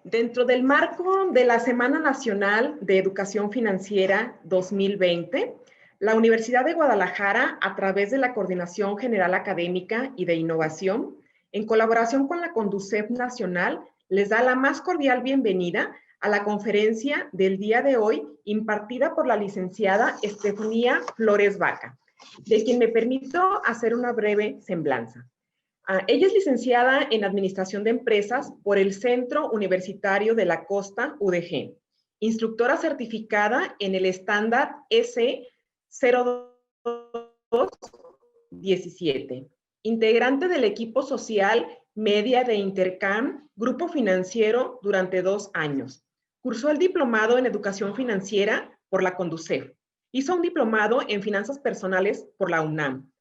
Dentro del marco de la Semana Nacional de Educación Financiera 2020, la Universidad de Guadalajara, a través de la Coordinación General Académica y de Innovación, en colaboración con la Conducef Nacional, les da la más cordial bienvenida a la conferencia del día de hoy impartida por la licenciada Estefanía Flores Vaca, de quien me permito hacer una breve semblanza. Ella es licenciada en Administración de Empresas por el Centro Universitario de la Costa, UDG, instructora certificada en el estándar S0217, integrante del equipo social media de Intercam, Grupo Financiero durante 2 años. Cursó el diplomado en Educación Financiera por la Conducef. Hizo un diplomado en Finanzas Personales por la UNAM.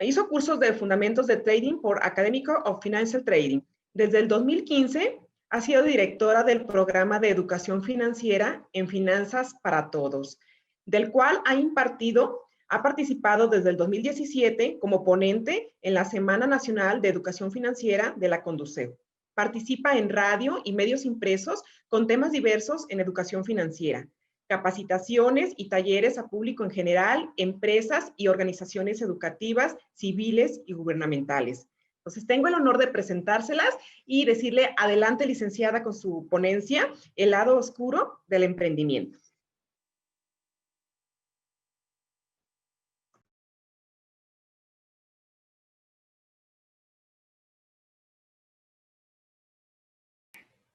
Hizo cursos de fundamentos de trading por Academy of Financial Trading. Desde el 2015 ha sido directora del programa de educación financiera en Finanzas para Todos, del cual ha participado desde el 2017 como ponente en la Semana Nacional de Educación Financiera de la Conducef. Participa en radio y medios impresos con temas diversos en educación financiera, capacitaciones y talleres a público en general, empresas y organizaciones educativas, civiles y gubernamentales. Entonces, tengo el honor de presentárselas y decirle adelante, licenciada, con su ponencia, El lado oscuro del emprendimiento.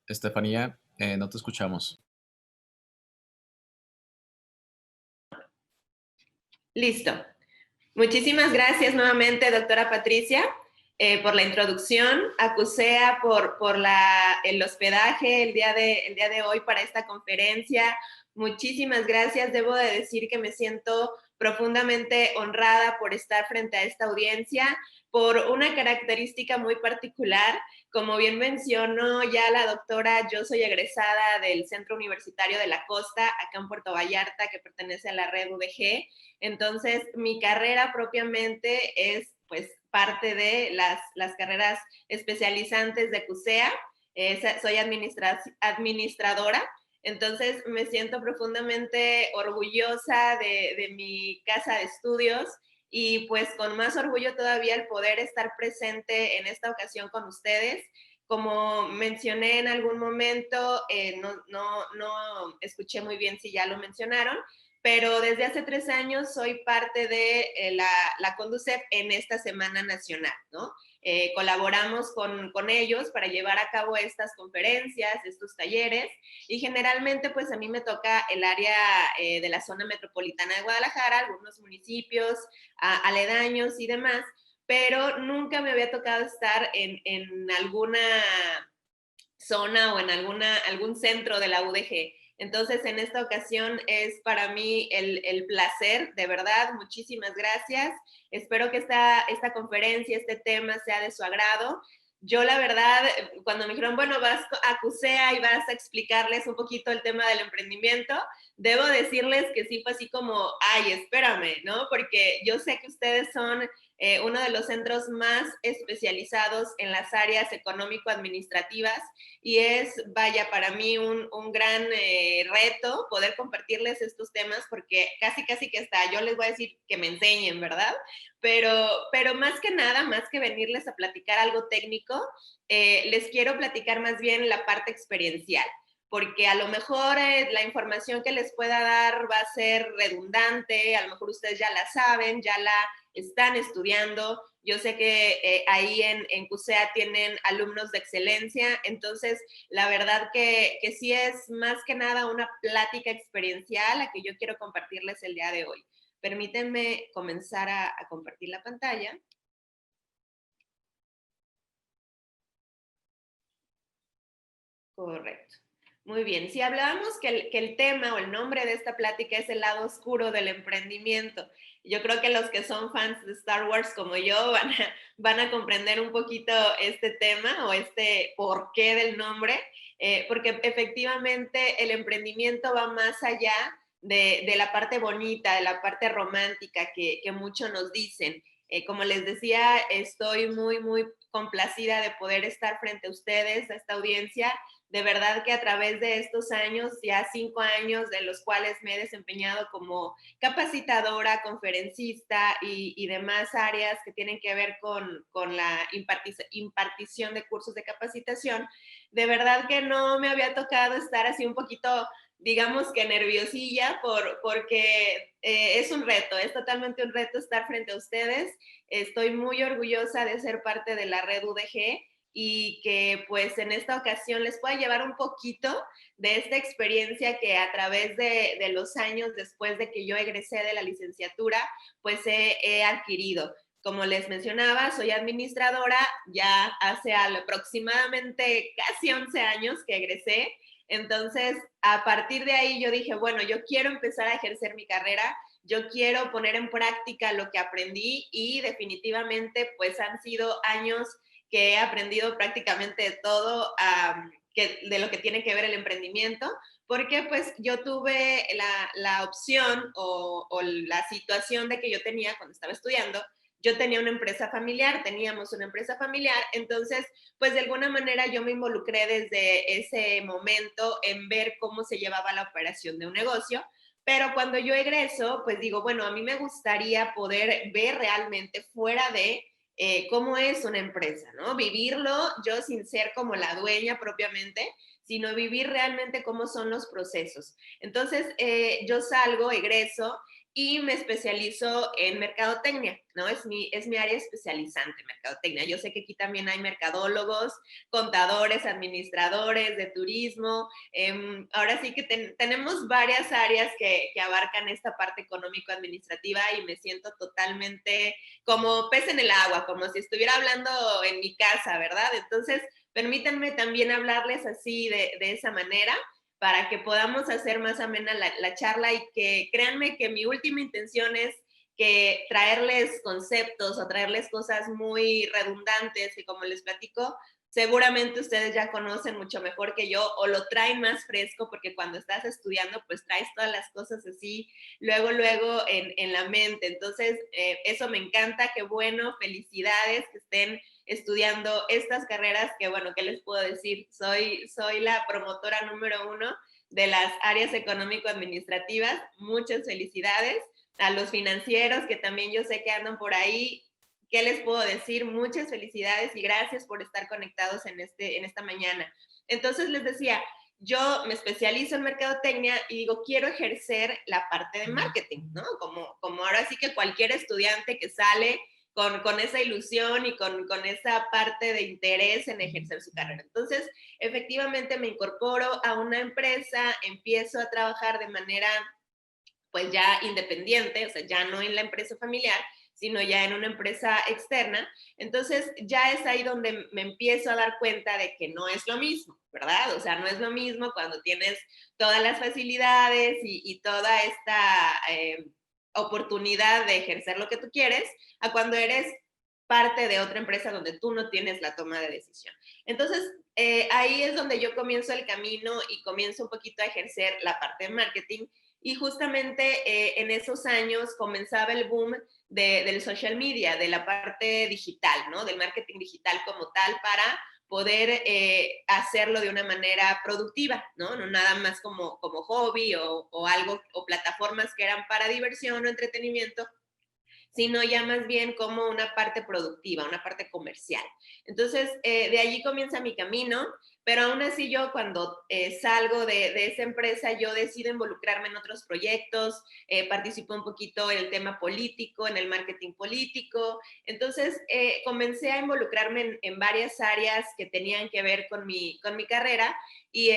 Estefanía, no te escuchamos. Listo. Muchísimas gracias nuevamente, doctora Patricia, por la introducción, a CUSEA por el hospedaje el día de hoy para esta conferencia. Muchísimas gracias. Debo de decir que me siento profundamente honrada por estar frente a esta audiencia, por una característica muy particular. Como bien mencionó ya la doctora, yo soy egresada del Centro Universitario de la Costa, acá en Puerto Vallarta, que pertenece a la red UDG. Entonces, mi carrera propiamente es, pues, parte de las carreras especializantes de CUSEA. Soy administradora. Entonces, me siento profundamente orgullosa de mi casa de estudios y pues con más orgullo todavía el poder estar presente en esta ocasión con ustedes. Como mencioné en algún momento, no escuché muy bien si ya lo mencionaron, pero desde hace 3 años soy parte de la Conducef en esta Semana Nacional, ¿no? Colaboramos con ellos para llevar a cabo estas conferencias, estos talleres, y generalmente pues a mí me toca el área de la zona metropolitana de Guadalajara, algunos municipios aledaños y demás, pero nunca me había tocado estar en alguna zona o en algún centro de la UDG. Entonces, en esta ocasión es para mí el placer, de verdad, muchísimas gracias. Espero que esta conferencia, este tema sea de su agrado. Yo, la verdad, cuando me dijeron, bueno, vas a CUSEA y vas a explicarles un poquito el tema del emprendimiento, debo decirles que sí fue así como, ay, espérame, ¿no? Porque yo sé que ustedes son uno de los centros más especializados en las áreas económico-administrativas y es, vaya, para mí un gran reto poder compartirles estos temas porque casi que hasta yo les voy a decir que me enseñen, ¿verdad? Pero más que nada, más que venirles a platicar algo técnico, les quiero platicar más bien la parte experiencial, porque a lo mejor la información que les pueda dar va a ser redundante, a lo mejor ustedes ya la saben, ya la están estudiando. Yo sé que ahí en CUSEA tienen alumnos de excelencia, entonces la verdad que sí es más que nada una plática experiencial a que yo quiero compartirles el día de hoy. Permítanme comenzar a compartir la pantalla. Correcto. Muy bien. Si hablábamos que el tema o el nombre de esta plática es el lado oscuro del emprendimiento, yo creo que los que son fans de Star Wars como yo van a comprender un poquito este tema o este porqué del nombre, porque efectivamente el emprendimiento va más allá de la parte bonita, de la parte romántica que muchos nos dicen. Como les decía, estoy muy, muy complacida de poder estar frente a ustedes, a esta audiencia. De verdad que a través de estos años, ya 5 años, de los cuales me he desempeñado como capacitadora, conferencista y demás áreas que tienen que ver con la impartición de cursos de capacitación, de verdad que no me había tocado estar así un poquito, digamos que nerviosilla, porque es un reto, es totalmente un reto estar frente a ustedes. Estoy muy orgullosa de ser parte de la red UDG y que pues en esta ocasión les pueda llevar un poquito de esta experiencia que a través de los años después de que yo egresé de la licenciatura, pues he adquirido. Como les mencionaba, soy administradora, ya hace aproximadamente casi 11 años que egresé. Entonces, a partir de ahí yo dije, bueno, yo quiero empezar a ejercer mi carrera, yo quiero poner en práctica lo que aprendí y definitivamente pues han sido años que he aprendido prácticamente de todo, de lo que tiene que ver el emprendimiento, porque pues yo tuve la opción o la situación de que yo tenía cuando estaba estudiando, yo tenía una empresa familiar, teníamos una empresa familiar, entonces, pues de alguna manera yo me involucré desde ese momento en ver cómo se llevaba la operación de un negocio, pero cuando yo egreso, pues digo, bueno, a mí me gustaría poder ver realmente fuera de cómo es una empresa, ¿no? Vivirlo yo sin ser como la dueña propiamente, sino vivir realmente cómo son los procesos. Entonces, yo salgo, egreso y me especializo en mercadotecnia, ¿no? Es mi área especializante, mercadotecnia. Yo sé que aquí también hay mercadólogos, contadores, administradores de turismo. Ahora sí que tenemos varias áreas que abarcan esta parte económico-administrativa y me siento totalmente como pez en el agua, como si estuviera hablando en mi casa, ¿verdad? Entonces, permítanme también hablarles así de esa manera para que podamos hacer más amena la charla y que créanme que mi última intención es que traerles conceptos o traerles cosas muy redundantes que como les platico, seguramente ustedes ya conocen mucho mejor que yo o lo traen más fresco porque cuando estás estudiando pues traes todas las cosas así luego en la mente. Entonces, eso me encanta, qué bueno, felicidades que estén estudiando estas carreras que, bueno, ¿qué les puedo decir? Soy la promotora número 1 de las áreas económico-administrativas. Muchas felicidades a los financieros que también yo sé que andan por ahí. ¿Qué les puedo decir? Muchas felicidades y gracias por estar conectados en esta mañana. Entonces les decía, yo me especializo en mercadotecnia y digo, quiero ejercer la parte de marketing, ¿no? Como ahora sí que cualquier estudiante que sale con esa ilusión y con esa parte de interés en ejercer su carrera. Entonces, efectivamente me incorporo a una empresa, empiezo a trabajar de manera pues ya independiente, o sea, ya no en la empresa familiar, sino ya en una empresa externa. Entonces ya es ahí donde me empiezo a dar cuenta de que no es lo mismo, ¿verdad? O sea, no es lo mismo cuando tienes todas las facilidades y toda esta oportunidad de ejercer lo que tú quieres, a cuando eres parte de otra empresa donde tú no tienes la toma de decisión. Entonces, ahí es donde yo comienzo el camino y comienzo un poquito a ejercer la parte de marketing y justamente en esos años comenzaba el boom del social media, de la parte digital, ¿no? Del marketing digital como tal para poder hacerlo de una manera productiva, ¿no? No nada más como hobby o algo, o plataformas que eran para diversión o entretenimiento, sino ya más bien como una parte productiva, una parte comercial. Entonces, de allí comienza mi camino, pero aún así yo cuando salgo de esa empresa, yo decido involucrarme en otros proyectos, participo un poquito en el tema político, en el marketing político, entonces comencé a involucrarme en varias áreas que tenían que ver con mi carrera y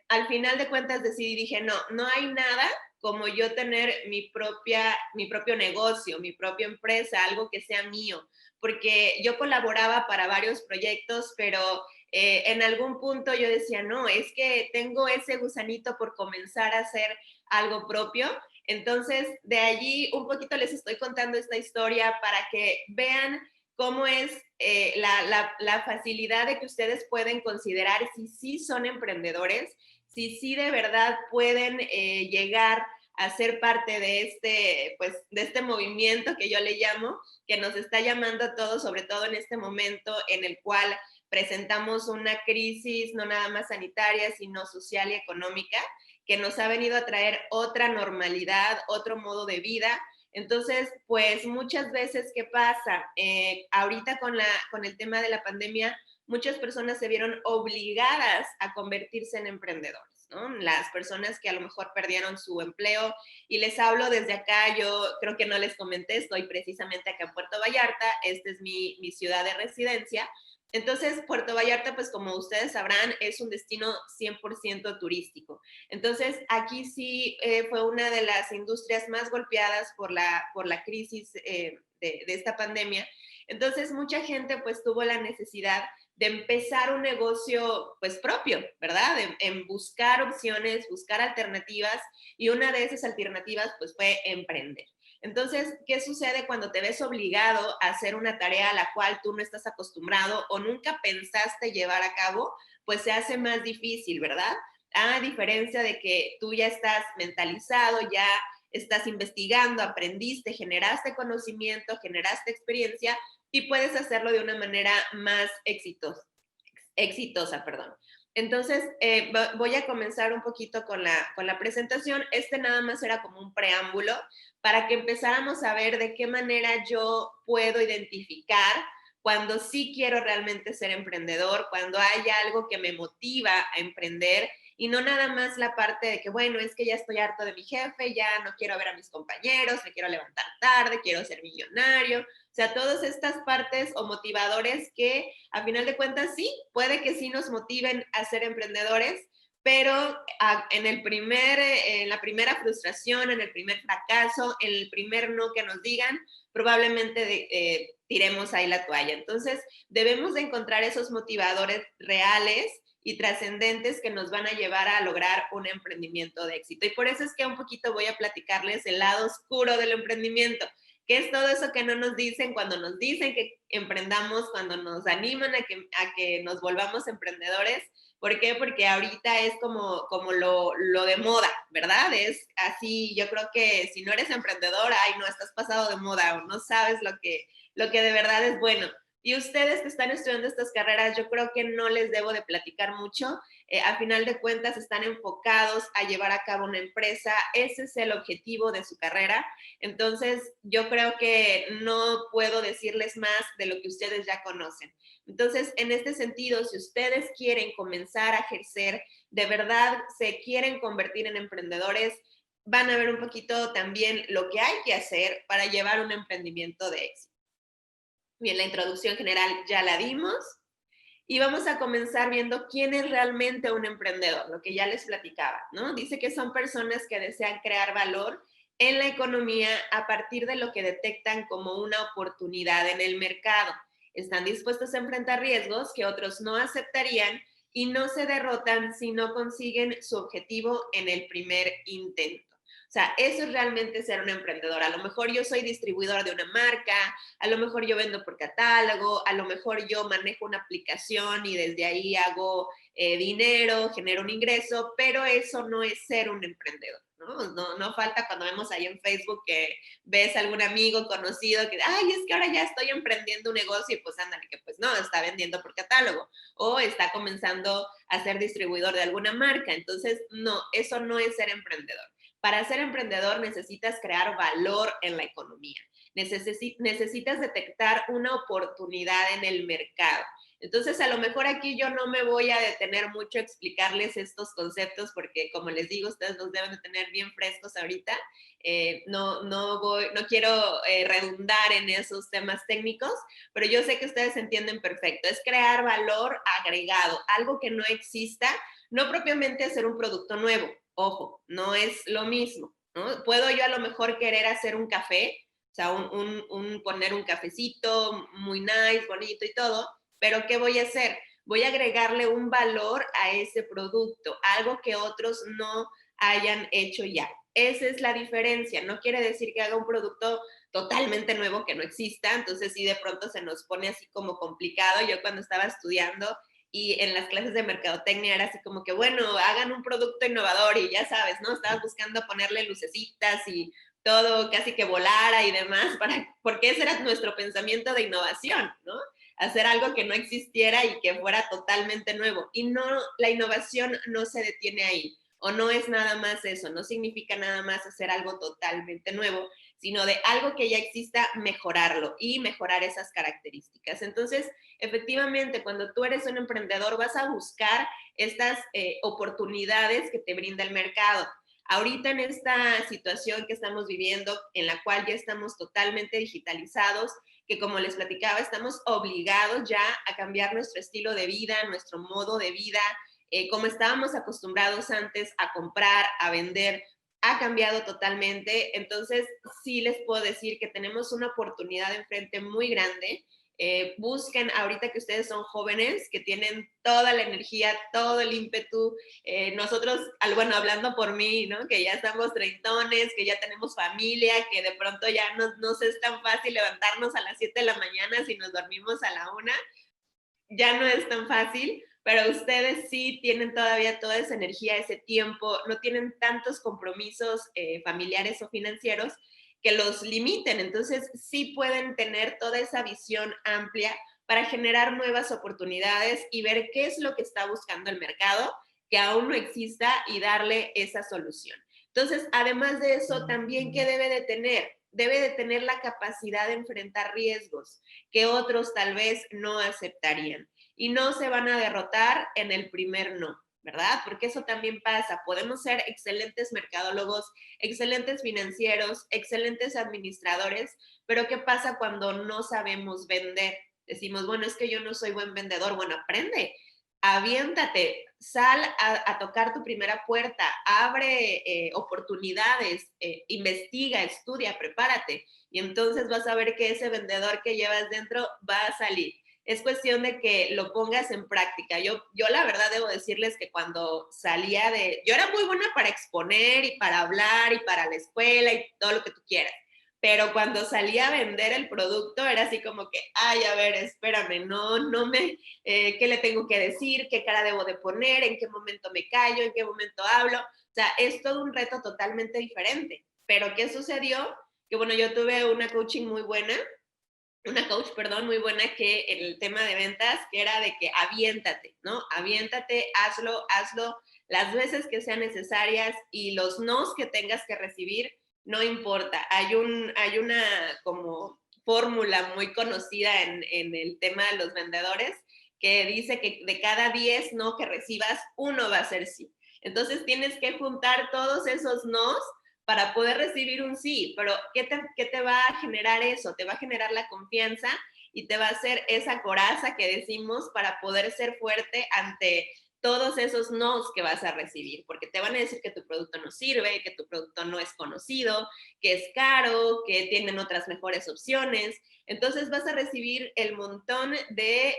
al final de cuentas decidí, dije, no hay nada como yo tener mi propio negocio, mi propia empresa, algo que sea mío, porque yo colaboraba para varios proyectos, pero en algún punto yo decía, no, es que tengo ese gusanito por comenzar a hacer algo propio. Entonces, de allí un poquito les estoy contando esta historia para que vean cómo es la facilidad de que ustedes pueden considerar si sí son emprendedores, si sí de verdad pueden llegar a ser parte de pues, de este movimiento que yo le llamo, que nos está llamando a todos, sobre todo en este momento en el cual presentamos una crisis no nada más sanitaria, sino social y económica, que nos ha venido a traer otra normalidad, otro modo de vida. Entonces, pues muchas veces, ¿qué pasa? Ahorita con el tema de la pandemia, muchas personas se vieron obligadas a convertirse en emprendedores, ¿no? Las personas que a lo mejor perdieron su empleo, y les hablo desde acá, yo creo que no les comenté, estoy precisamente acá en Puerto Vallarta, esta es mi ciudad de residencia. Entonces, Puerto Vallarta, pues como ustedes sabrán, es un destino 100% turístico. Entonces, aquí sí fue una de las industrias más golpeadas por la crisis de esta pandemia. Entonces, mucha gente pues tuvo la necesidad de empezar un negocio pues propio, ¿verdad? En buscar opciones, buscar alternativas, y una de esas alternativas pues fue emprender. Entonces, ¿qué sucede cuando te ves obligado a hacer una tarea a la cual tú no estás acostumbrado o nunca pensaste llevar a cabo? Pues se hace más difícil, ¿verdad? A diferencia de que tú ya estás mentalizado, ya estás investigando, aprendiste, generaste conocimiento, generaste experiencia, y puedes hacerlo de una manera más exitosa, perdón. Entonces, voy a comenzar un poquito con la presentación. Nada más era como un preámbulo para que empezáramos a ver de qué manera yo puedo identificar cuando sí quiero realmente ser emprendedor, cuando hay algo que me motiva a emprender, y no nada más la parte de que, bueno, es que ya estoy harto de mi jefe, ya no quiero ver a mis compañeros, me quiero levantar tarde, quiero ser millonario. O sea, todas estas partes o motivadores que a final de cuentas sí, puede que sí nos motiven a ser emprendedores, pero en la primera frustración, en el primer fracaso, en el primer no que nos digan, probablemente tiremos ahí la toalla. Entonces, debemos de encontrar esos motivadores reales y trascendentes que nos van a llevar a lograr un emprendimiento de éxito. Y por eso es que un poquito voy a platicarles el lado oscuro del emprendimiento, que es todo eso que no nos dicen cuando nos dicen que emprendamos, cuando nos animan a que nos volvamos emprendedores. ¿Por qué? Porque ahorita es como lo de moda, ¿verdad? Es así, yo creo que si no eres emprendedor, ay, no, estás pasado de moda o no sabes lo que de verdad es bueno. Y ustedes que están estudiando estas carreras, yo creo que no les debo de platicar mucho. A final de cuentas, están enfocados a llevar a cabo una empresa. Ese es el objetivo de su carrera. Entonces, yo creo que no puedo decirles más de lo que ustedes ya conocen. Entonces, en este sentido, si ustedes quieren comenzar a ejercer, de verdad se quieren convertir en emprendedores, van a ver un poquito también lo que hay que hacer para llevar un emprendimiento de éxito. Bien, la introducción general ya la dimos y vamos a comenzar viendo quién es realmente un emprendedor, lo que ya les platicaba, ¿no? Dice que son personas que desean crear valor en la economía a partir de lo que detectan como una oportunidad en el mercado. Están dispuestos a enfrentar riesgos que otros no aceptarían y no se derrotan si no consiguen su objetivo en el primer intento. O sea, eso es realmente ser un emprendedor. A lo mejor yo soy distribuidor de una marca, a lo mejor yo vendo por catálogo, a lo mejor yo manejo una aplicación y desde ahí hago dinero, genero un ingreso, pero eso no es ser un emprendedor. No falta cuando vemos ahí en Facebook que ves a algún amigo conocido que, ay, es que ahora ya estoy emprendiendo un negocio, y pues ándale, que pues no, está vendiendo por catálogo o está comenzando a ser distribuidor de alguna marca. Entonces, no, eso no es ser emprendedor. Para ser emprendedor necesitas crear valor en la economía. Necesitas detectar una oportunidad en el mercado. Entonces, a lo mejor aquí yo no me voy a detener mucho a explicarles estos conceptos porque, como les digo, ustedes los deben de tener bien frescos ahorita. No quiero redundar en esos temas técnicos, pero yo sé que ustedes entienden perfecto. Es crear valor agregado, algo que no exista, no propiamente hacer un producto nuevo. Ojo, no es lo mismo, ¿no? Puedo yo a lo mejor querer hacer un café, o sea, poner un cafecito muy nice, bonito y todo, pero ¿qué voy a hacer? Voy a agregarle un valor a ese producto, algo que otros no hayan hecho ya. Esa es la diferencia. No quiere decir que haga un producto totalmente nuevo que no exista. Entonces, sí, de pronto se nos pone así como complicado. Yo cuando estaba estudiando, y en las clases de mercadotecnia era así como que, bueno, hagan un producto innovador y ya sabes, ¿no? Estabas buscando ponerle lucecitas y todo casi que volara y demás, porque ese era nuestro pensamiento de innovación, ¿no? Hacer algo que no existiera y que fuera totalmente nuevo. Y no, la innovación no se detiene ahí, o no es nada más eso, no significa nada más hacer algo totalmente nuevo, sino de algo que ya exista, mejorarlo y mejorar esas características. Entonces, efectivamente, cuando tú eres un emprendedor, vas a buscar estas oportunidades que te brinda el mercado. Ahorita en esta situación que estamos viviendo, en la cual ya estamos totalmente digitalizados, que como les platicaba, estamos obligados ya a cambiar nuestro estilo de vida, nuestro modo de vida, como estábamos acostumbrados antes a comprar, a vender, ha cambiado totalmente. Entonces, sí les puedo decir que tenemos una oportunidad enfrente muy grande. Busquen, ahorita que ustedes son jóvenes, que tienen toda la energía, todo el ímpetu. Nosotros, bueno, hablando por mí, ¿no? Que ya estamos treintones, que ya tenemos familia, que de pronto ya no es tan fácil levantarnos a las 7 de la mañana si nos dormimos a la 1, ya no es tan fácil, pero ustedes sí tienen todavía toda esa energía, ese tiempo, no tienen tantos compromisos familiares o financieros que los limiten, entonces sí pueden tener toda esa visión amplia para generar nuevas oportunidades y ver qué es lo que está buscando el mercado que aún no exista y darle esa solución. Entonces, además de eso, también, ¿qué debe de tener? Debe de tener la capacidad de enfrentar riesgos que otros tal vez no aceptarían. Y no se van a derrotar en el primer no, ¿verdad? Porque eso también pasa. Podemos ser excelentes mercadólogos, excelentes financieros, excelentes administradores, pero ¿qué pasa cuando no sabemos vender? Decimos, bueno, es que yo no soy buen vendedor. Bueno, aprende, aviéntate, sal a tocar tu primera puerta, abre oportunidades, investiga, estudia, prepárate. Y entonces vas a ver que ese vendedor que llevas dentro va a salir. Es cuestión de que lo pongas en práctica. Yo la verdad debo decirles que cuando salía yo era muy buena para exponer y para hablar y para la escuela y todo lo que tú quieras. Pero cuando salía a vender el producto era así como que, ay, a ver, espérame, ¿qué le tengo que decir? ¿Qué cara debo de poner? ¿En qué momento me callo? ¿En qué momento hablo? O sea, es todo un reto totalmente diferente. Pero ¿qué sucedió? Que bueno, yo tuve una coach, perdón, muy buena que en el tema de ventas, que era de que aviéntate, ¿no? Aviéntate, hazlo las veces que sean necesarias y los nos que tengas que recibir, no importa. Hay una como fórmula muy conocida en el tema de los vendedores que dice que de cada 10 no que recibas, uno va a ser sí. Entonces tienes que juntar todos esos nos para poder recibir un sí, pero ¿qué te va a generar eso? Te va a generar la confianza y te va a hacer esa coraza que decimos para poder ser fuerte ante todos esos nos que vas a recibir, porque te van a decir que tu producto no sirve, que tu producto no es conocido, que es caro, que tienen otras mejores opciones. Entonces vas a recibir el montón de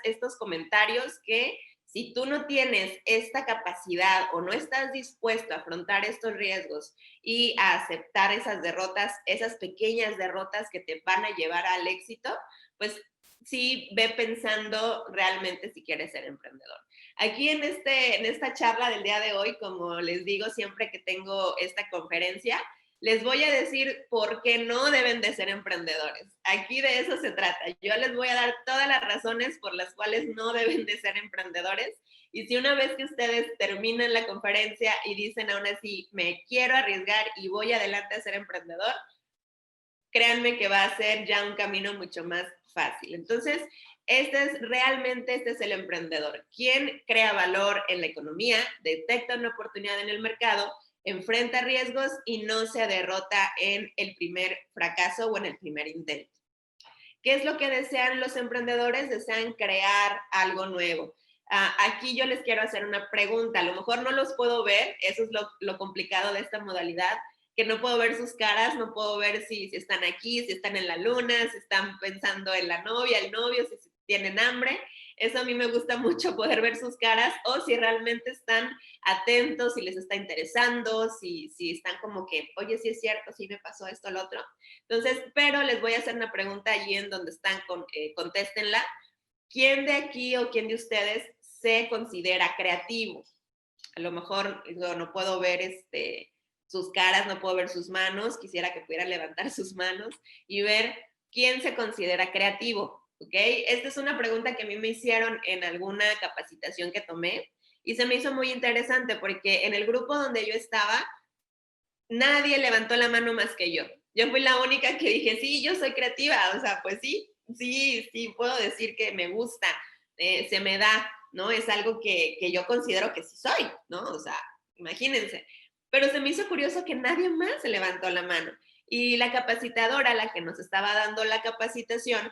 estos comentarios que si tú no tienes esta capacidad o no estás dispuesto a afrontar estos riesgos y a aceptar esas derrotas, esas pequeñas derrotas que te van a llevar al éxito, pues sí ve pensando realmente si quieres ser emprendedor. Aquí en esta charla del día de hoy, como les digo siempre que tengo esta conferencia, les voy a decir por qué no deben de ser emprendedores. Aquí de eso se trata. Yo les voy a dar todas las razones por las cuales no deben de ser emprendedores. Y si una vez que ustedes terminan la conferencia y dicen aún así, me quiero arriesgar y voy adelante a ser emprendedor, créanme que va a ser ya un camino mucho más fácil. Entonces, este es el emprendedor. Quien crea valor en la economía, detecta una oportunidad en el mercado, enfrenta riesgos y no se derrota en el primer fracaso o en el primer intento. ¿Qué es lo que desean los emprendedores? Desean crear algo nuevo. Aquí yo les quiero hacer una pregunta. A lo mejor no los puedo ver, eso es lo complicado de esta modalidad, que no puedo ver sus caras, no puedo ver si están aquí, si están en la luna, si están pensando en la novia, el novio, si tienen hambre. Eso a mí me gusta mucho poder ver sus caras o si realmente están atentos, si les está interesando, si están como que, oye, sí es cierto, sí me pasó esto, lo otro. Entonces, pero les voy a hacer una pregunta allí en donde están, contéstenla. ¿quién de aquí o quién de ustedes se considera creativo? A lo mejor no puedo ver sus caras, no puedo ver sus manos, quisiera que pudieran levantar sus manos y ver quién se considera creativo, ¿ok? Esta es una pregunta que a mí me hicieron en alguna capacitación que tomé y se me hizo muy interesante porque en el grupo donde yo estaba, nadie levantó la mano más que yo. Yo fui la única que dije, sí, yo soy creativa, o sea, pues sí, puedo decir que me gusta, se me da, ¿no? Es algo que yo considero que sí soy, ¿no? O sea, imagínense. Pero se me hizo curioso que nadie más se levantó la mano. Y la capacitadora, la que nos estaba dando la capacitación,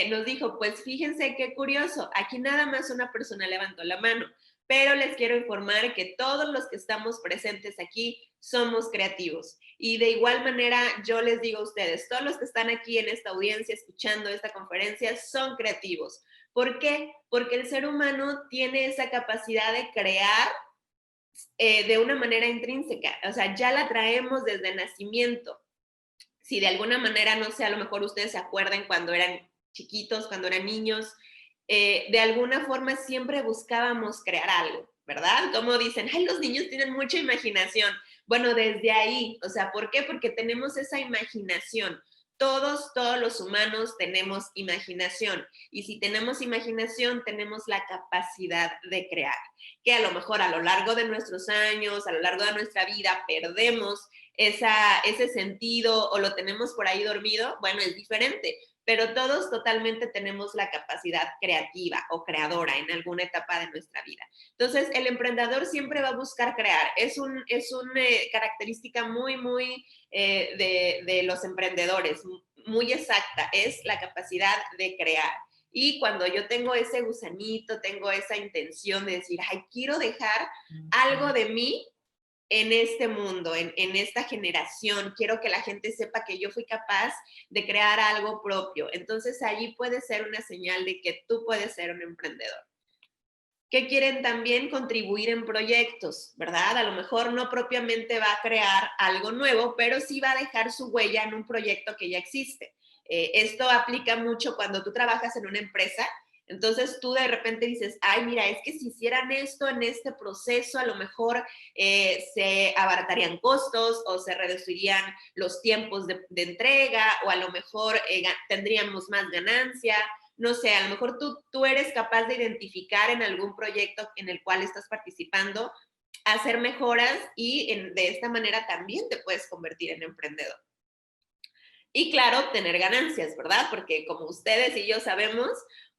nos dijo, pues fíjense qué curioso, aquí nada más una persona levantó la mano, pero les quiero informar que todos los que estamos presentes aquí somos creativos. Y de igual manera, yo les digo a ustedes, todos los que están aquí en esta audiencia escuchando esta conferencia son creativos. ¿Por qué? Porque el ser humano tiene esa capacidad de crear de una manera intrínseca, o sea, ya la traemos desde nacimiento. Si de alguna manera, no sé, a lo mejor ustedes se acuerdan cuando eran chiquitos, cuando eran niños, de alguna forma siempre buscábamos crear algo, ¿verdad? Como dicen, ay, los niños tienen mucha imaginación. Bueno, desde ahí, o sea, ¿por qué? Porque tenemos esa imaginación. Todos los humanos tenemos imaginación. Y si tenemos imaginación, tenemos la capacidad de crear. Que a lo mejor a lo largo de nuestros años, a lo largo de nuestra vida, perdemos ese sentido o lo tenemos por ahí dormido, bueno, es diferente, pero todos totalmente tenemos la capacidad creativa o creadora en alguna etapa de nuestra vida. Entonces, el emprendedor siempre va a buscar crear. Es una característica muy de los emprendedores, muy exacta, es la capacidad de crear. Y cuando yo tengo ese gusanito, tengo esa intención de decir, ay, quiero dejar algo de mí en este mundo, en esta generación. Quiero que la gente sepa que yo fui capaz de crear algo propio. Entonces, allí puede ser una señal de que tú puedes ser un emprendedor. Que quieren también contribuir en proyectos, ¿verdad? A lo mejor no propiamente va a crear algo nuevo, pero sí va a dejar su huella en un proyecto que ya existe. Esto aplica mucho cuando tú trabajas en una empresa. Entonces tú de repente dices, ay, mira, es que si hicieran esto en este proceso, a lo mejor se abaratarían costos o se reducirían los tiempos de entrega o a lo mejor tendríamos más ganancia. No sé, a lo mejor tú eres capaz de identificar en algún proyecto en el cual estás participando, hacer mejoras y de esta manera también te puedes convertir en emprendedor. Y claro, obtener ganancias, ¿verdad? Porque como ustedes y yo sabemos,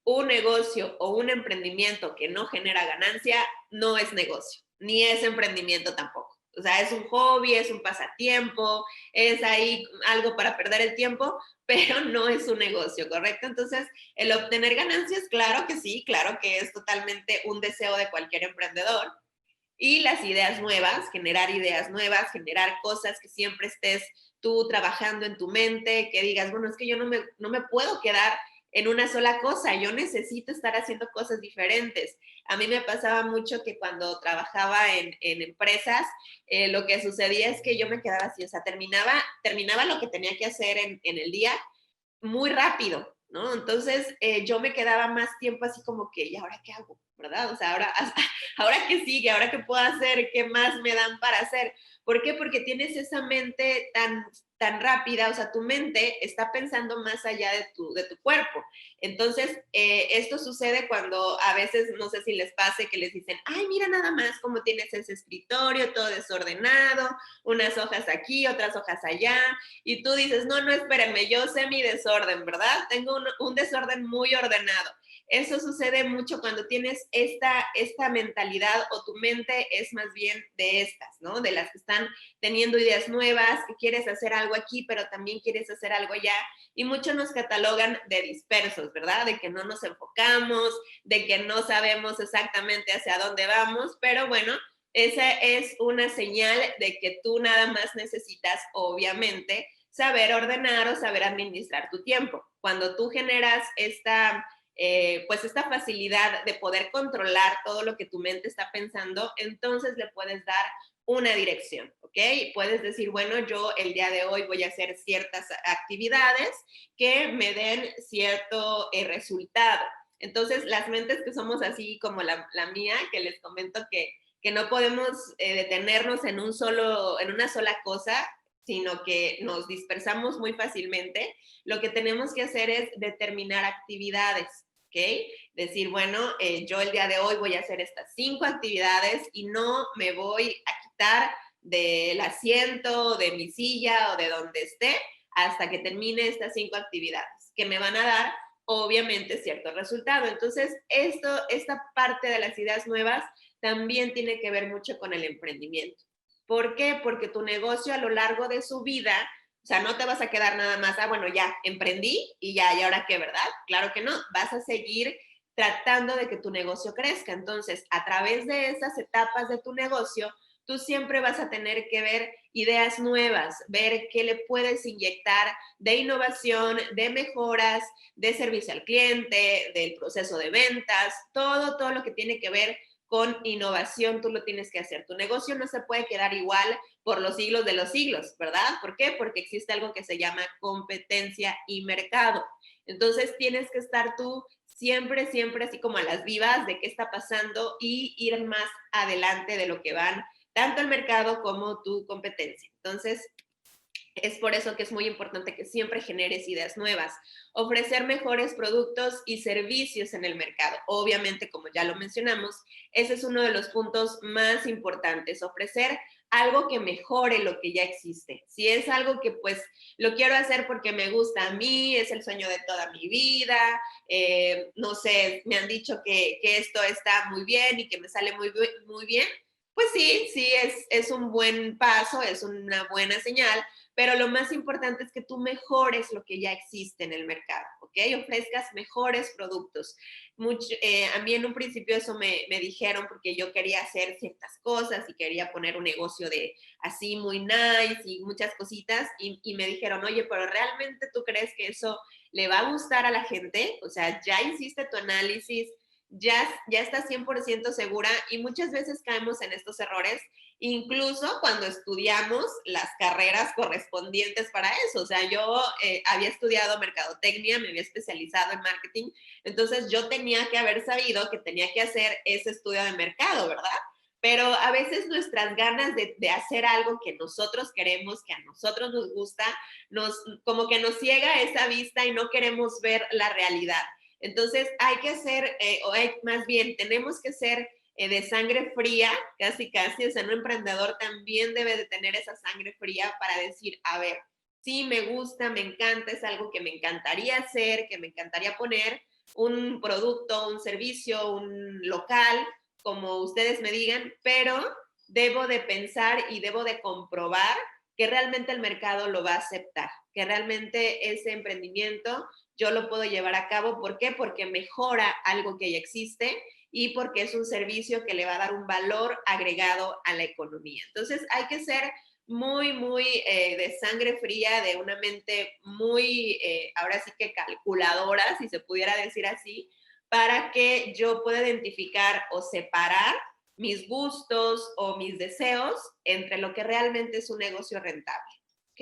un negocio o un emprendimiento que no genera ganancia no es negocio, ni es emprendimiento tampoco. O sea, es un hobby, es un pasatiempo, es ahí algo para perder el tiempo, pero no es un negocio, ¿correcto? Entonces, el obtener ganancias, claro que sí, claro que es totalmente un deseo de cualquier emprendedor. Y las ideas nuevas, generar cosas que siempre estés tú trabajando en tu mente, que digas, bueno, es que yo no me puedo quedar en una sola cosa, yo necesito estar haciendo cosas diferentes. A mí me pasaba mucho que cuando trabajaba en empresas, lo que sucedía es que yo me quedaba así, o sea, terminaba lo que tenía que hacer en el día muy rápido, ¿no? Entonces yo me quedaba más tiempo así como que, ¿y ahora qué hago? ¿Verdad? O sea, ahora qué sigue, ahora qué puedo hacer, qué más me dan para hacer. ¿Por qué? Porque tienes esa mente tan rápida, o sea, tu mente está pensando más allá de tu cuerpo. Entonces, esto sucede cuando a veces, no sé si les pase, que les dicen, ay, mira nada más cómo tienes ese escritorio, todo desordenado, unas hojas aquí, otras hojas allá, y tú dices, no, espérenme, yo sé mi desorden, ¿verdad? Tengo un desorden muy ordenado. Eso sucede mucho cuando tienes esta mentalidad o tu mente es más bien de estas, ¿no? De las que están teniendo ideas nuevas, que quieres hacer algo aquí, pero también quieres hacer algo allá. Y muchos nos catalogan de dispersos, ¿verdad? De que no nos enfocamos, de que no sabemos exactamente hacia dónde vamos, pero bueno, esa es una señal de que tú nada más necesitas, obviamente, saber ordenar o saber administrar tu tiempo. Cuando tú generas esta facilidad de poder controlar todo lo que tu mente está pensando, entonces le puedes dar una dirección, ¿ok? Puedes decir, bueno, yo el día de hoy voy a hacer ciertas actividades que me den cierto resultado. Entonces, las mentes que somos así como la mía, que les comento que no podemos detenernos en una sola cosa, sino que nos dispersamos muy fácilmente, lo que tenemos que hacer es determinar actividades, ¿ok? Decir, bueno, yo el día de hoy voy a hacer estas 5 actividades y no me voy a quitar del asiento, de mi silla o de donde esté hasta que termine estas 5 actividades, que me van a dar obviamente cierto resultado. Entonces, esta parte de las ideas nuevas también tiene que ver mucho con el emprendimiento. ¿Por qué? Porque tu negocio a lo largo de su vida, o sea, no te vas a quedar nada más, bueno, ya emprendí y ya, ¿y ahora qué, verdad? Claro que no, vas a seguir tratando de que tu negocio crezca. Entonces, a través de esas etapas de tu negocio, tú siempre vas a tener que ver ideas nuevas, ver qué le puedes inyectar de innovación, de mejoras, de servicio al cliente, del proceso de ventas, todo lo que tiene que ver con innovación, tú lo tienes que hacer. Tu negocio no se puede quedar igual por los siglos de los siglos, ¿verdad? ¿Por qué? Porque existe algo que se llama competencia y mercado. Entonces tienes que estar tú siempre así como a las vivas de qué está pasando y ir más adelante de lo que van tanto el mercado como tu competencia. Entonces, es por eso que es muy importante que siempre generes ideas nuevas, ofrecer mejores productos y servicios en el mercado. Obviamente, como ya lo mencionamos, ese es uno de los puntos más importantes, ofrecer algo que mejore lo que ya existe. Si es algo que pues lo quiero hacer porque me gusta a mí, es el sueño de toda mi vida, no sé, me han dicho que esto está muy bien y que me sale muy bien, pues sí, es un buen paso, es una buena señal, pero lo más importante es que tú mejores lo que ya existe en el mercado, ¿ok? Ofrezcas mejores productos. A mí en un principio eso me dijeron porque yo quería hacer ciertas cosas y quería poner un negocio de así muy nice y muchas cositas y me dijeron, oye, pero ¿realmente tú crees que eso le va a gustar a la gente? O sea, ya hiciste tu análisis, ya estás 100% segura y muchas veces caemos en estos errores, incluso cuando estudiamos las carreras correspondientes para eso. O sea, yo había estudiado mercadotecnia, me había especializado en marketing, entonces yo tenía que haber sabido que tenía que hacer ese estudio de mercado, ¿verdad? Pero a veces nuestras ganas de hacer algo que nosotros queremos, que a nosotros nos gusta, como que nos ciega esa vista y no queremos ver la realidad. Entonces hay que ser, más bien, tenemos que ser de sangre fría, casi, o sea, un emprendedor también debe de tener esa sangre fría para decir, a ver, sí, me gusta, me encanta, es algo que me encantaría hacer, que me encantaría poner, un producto, un servicio, un local, como ustedes me digan, pero debo de pensar y debo de comprobar que realmente el mercado lo va a aceptar, que realmente ese emprendimiento yo lo puedo llevar a cabo. ¿Por qué? Porque mejora algo que ya existe y porque es un servicio que le va a dar un valor agregado a la economía. Entonces hay que ser muy de sangre fría, de una mente muy, ahora sí que calculadora, si se pudiera decir así, para que yo pueda identificar o separar mis gustos o mis deseos entre lo que realmente es un negocio rentable. ¿Ok?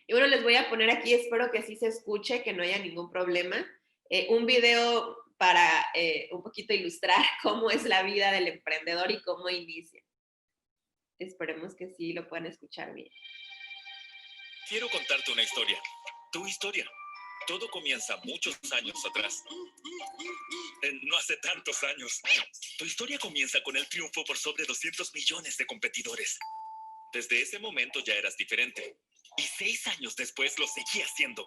Y bueno, les voy a poner aquí, espero que sí se escuche, que no haya ningún problema, un video para un poquito ilustrar cómo es la vida del emprendedor y cómo inicia. Esperemos que sí lo puedan escuchar bien. Quiero contarte una historia. Tu historia. Todo comienza muchos años atrás. No hace tantos años. Tu historia comienza con el triunfo por sobre 200 millones de competidores. Desde ese momento ya eras diferente. Y 6 años después lo seguías siendo.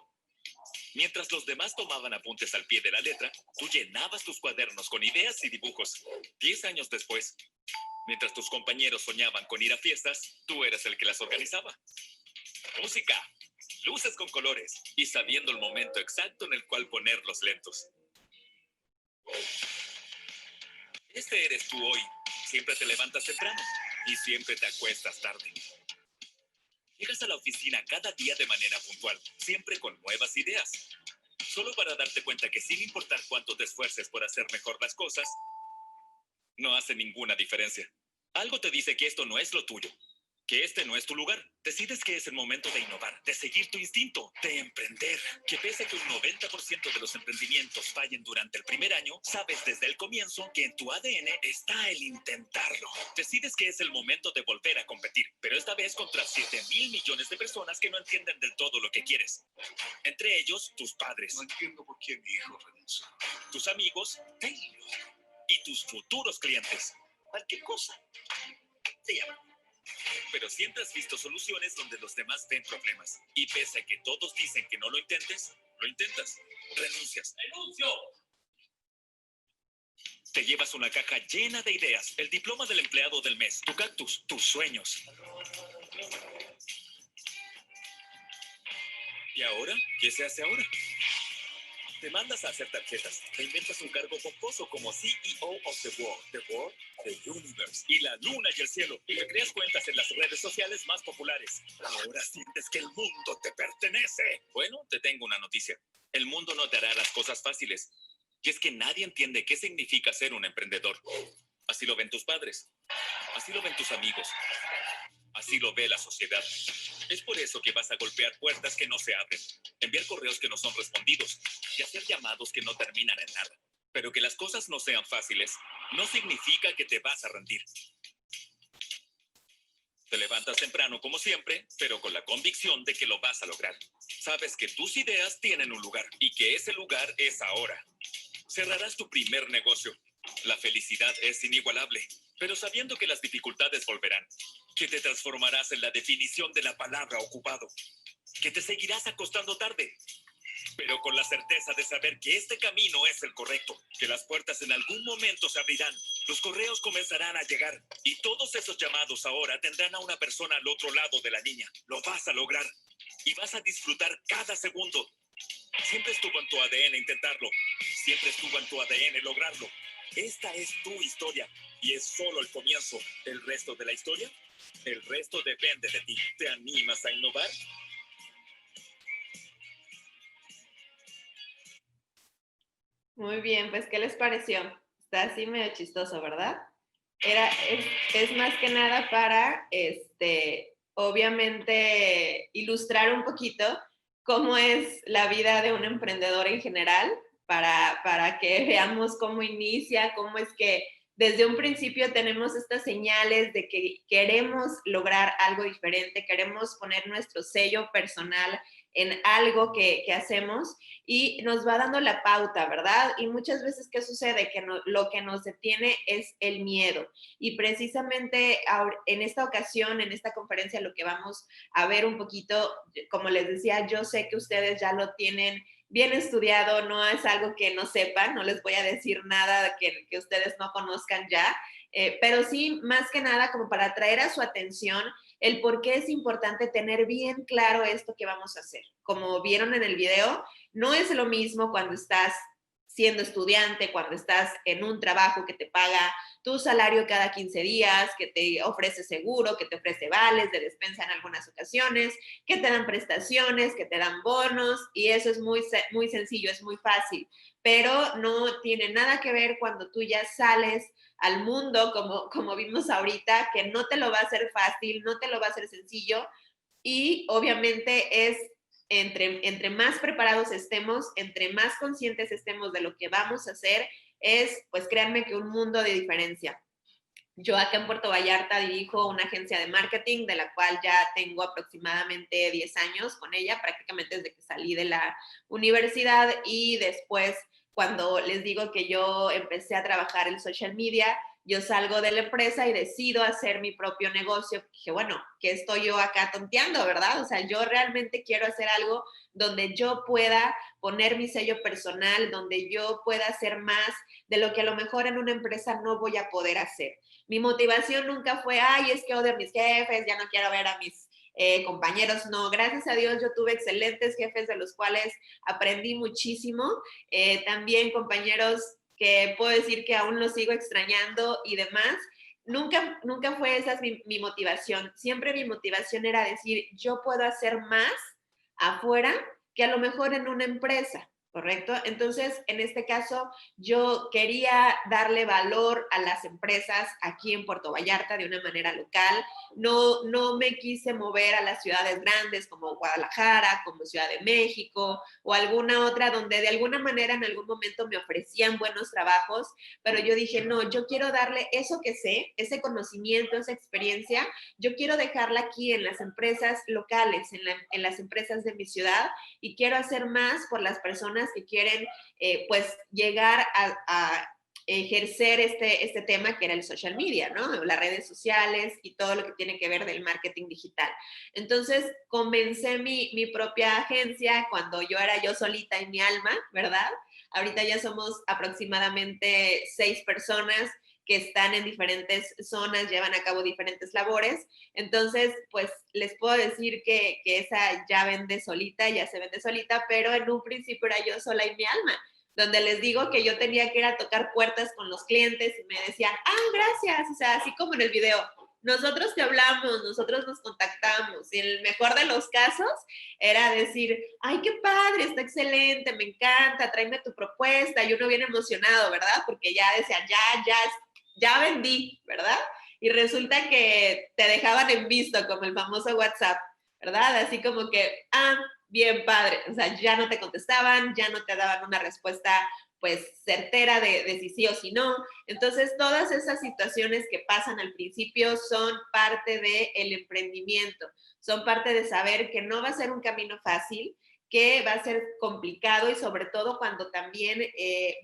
Mientras los demás tomaban apuntes al pie de la letra, tú llenabas tus cuadernos con ideas y dibujos. 10 años después, mientras tus compañeros soñaban con ir a fiestas, tú eras el que las organizaba. Música, luces con colores y sabiendo el momento exacto en el cual ponerlos lentos. Este eres tú hoy. Siempre te levantas temprano y siempre te acuestas tarde. Llegas a la oficina cada día de manera puntual, siempre con nuevas ideas. Solo para darte cuenta que sin importar cuánto te esfuerces por hacer mejor las cosas, no hace ninguna diferencia. Algo te dice que esto no es lo tuyo, que este no es tu lugar. Decides que es el momento de innovar, de seguir tu instinto, de emprender. Que pese a que un 90% de los emprendimientos fallen durante el primer año, sabes desde el comienzo que en tu ADN está el intentarlo. Decides que es el momento de volver a competir, pero esta vez contra 7,000 millones de personas que no entienden del todo lo que quieres. Entre ellos, tus padres. No entiendo por qué mi hijo renunció. Tus amigos, Taylor, y tus futuros clientes. Cualquier cosa. Se llama. Pero siempre has visto soluciones donde los demás ven problemas. Y pese a que todos dicen que no lo intentes, lo intentas. Renuncias. ¡Renuncio! Te llevas una caja llena de ideas, el diploma del empleado del mes, tu cactus, tus sueños. ¿Y ahora? ¿Qué se hace ahora? Te mandas a hacer tarjetas, te inventas un cargo pomposo como CEO of the World, the Universe, y la luna y el cielo, y te creas cuentas en las redes sociales más populares. Ahora sientes que el mundo te pertenece. Bueno, te tengo una noticia. El mundo no te hará las cosas fáciles. Y es que nadie entiende qué significa ser un emprendedor. Así lo ven tus padres, así lo ven tus amigos, así lo ve la sociedad. Es por eso que vas a golpear puertas que no se abren, enviar correos que no son respondidos y hacer llamados que no terminan en nada. Pero que las cosas no sean fáciles no significa que te vas a rendir. Te levantas temprano como siempre, pero con la convicción de que lo vas a lograr. Sabes que tus ideas tienen un lugar y que ese lugar es ahora. Cerrarás tu primer negocio. La felicidad es inigualable, pero sabiendo que las dificultades volverán, que te transformarás en la definición de la palabra ocupado, que te seguirás acostando tarde, pero con la certeza de saber que este camino es el correcto, que las puertas en algún momento se abrirán, los correos comenzarán a llegar y todos esos llamados ahora tendrán a una persona al otro lado de la línea. Lo vas a lograr y vas a disfrutar cada segundo. Siempre estuvo en tu ADN intentarlo, siempre estuvo en tu ADN lograrlo. Esta es tu historia y es solo el comienzo. ¿El resto de la historia? El resto depende de ti. ¿Te animas a innovar? Muy bien, pues, ¿qué les pareció? Está así medio chistoso, ¿verdad? Es más que nada para, obviamente, ilustrar un poquito cómo es la vida de un emprendedor en general, para que veamos cómo inicia, cómo es que desde un principio tenemos estas señales de que queremos lograr algo diferente, queremos poner nuestro sello personal en algo que hacemos y nos va dando la pauta, ¿verdad? Y muchas veces, ¿qué sucede? Que lo que nos detiene es el miedo. Y precisamente en esta ocasión, en esta conferencia, lo que vamos a ver un poquito, como les decía, yo sé que ustedes ya lo tienen bien estudiado, no es algo que no sepan, no les voy a decir nada que ustedes no conozcan ya, pero sí, más que nada, como para traer a su atención el por qué es importante tener bien claro esto que vamos a hacer. Como vieron en el video, no es lo mismo cuando estás siendo estudiante, cuando estás en un trabajo que te paga tu salario cada 15 días, que te ofrece seguro, que te ofrece vales de despensa en algunas ocasiones, que te dan prestaciones, que te dan bonos, y eso es muy, muy sencillo, es muy fácil, pero no tiene nada que ver cuando tú ya sales al mundo, como vimos ahorita, que no te lo va a hacer fácil, no te lo va a hacer sencillo, y obviamente es entre más preparados estemos, entre más conscientes estemos de lo que vamos a hacer, pues créanme que un mundo de diferencia. Yo acá en Puerto Vallarta dirijo una agencia de marketing, de la cual ya tengo aproximadamente 10 años con ella, prácticamente desde que salí de la universidad, y después, cuando les digo que yo empecé a trabajar en social media, yo salgo de la empresa y decido hacer mi propio negocio. Dije, bueno, ¿qué estoy yo acá tonteando, verdad? O sea, yo realmente quiero hacer algo donde yo pueda poner mi sello personal, donde yo pueda hacer más de lo que a lo mejor en una empresa no voy a poder hacer. Mi motivación nunca fue, ay, es que odio a mis jefes, ya no quiero ver a mis compañeros. No, gracias a Dios yo tuve excelentes jefes de los cuales aprendí muchísimo. También compañeros que puedo decir que aún los sigo extrañando y demás. Nunca fue esa mi motivación. Siempre mi motivación era decir, yo puedo hacer más afuera que a lo mejor en una empresa. ¿correcto? Entonces, en este caso, yo quería darle valor a las empresas aquí en Puerto Vallarta de una manera local. No me quise mover a las ciudades grandes como Guadalajara, como Ciudad de México o alguna otra donde de alguna manera en algún momento me ofrecían buenos trabajos, pero yo dije, no, yo quiero darle eso que sé, ese conocimiento, esa experiencia, yo quiero dejarla aquí en las empresas locales, en las empresas de mi ciudad, y quiero hacer más por las personas que quieren pues llegar a ejercer este tema que era el social media, ¿no? Las redes sociales y todo lo que tiene que ver del marketing digital. Entonces, comencé mi propia agencia cuando yo era yo solita en mi alma, ¿verdad? Ahorita ya somos aproximadamente 6 personas que están en diferentes zonas, llevan a cabo diferentes labores. Entonces, pues les puedo decir que esa ya vende solita, ya se vende solita, pero en un principio era yo sola y mi alma, donde les digo que yo tenía que ir a tocar puertas con los clientes y me decían, gracias, o sea, así como en el video, nosotros te hablamos, nosotros nos contactamos, y en el mejor de los casos era decir, ay, qué padre, está excelente, me encanta, tráeme tu propuesta, y uno bien emocionado, ¿verdad? Porque ya decía, ya vendí, ¿verdad? Y resulta que te dejaban en visto, como el famoso WhatsApp, ¿verdad? Así como que, bien padre, o sea, ya no te contestaban, ya no te daban una respuesta pues certera de si sí o si no. Entonces, todas esas situaciones que pasan al principio son parte del emprendimiento, son parte de saber que no va a ser un camino fácil, que va a ser complicado, y sobre todo cuando también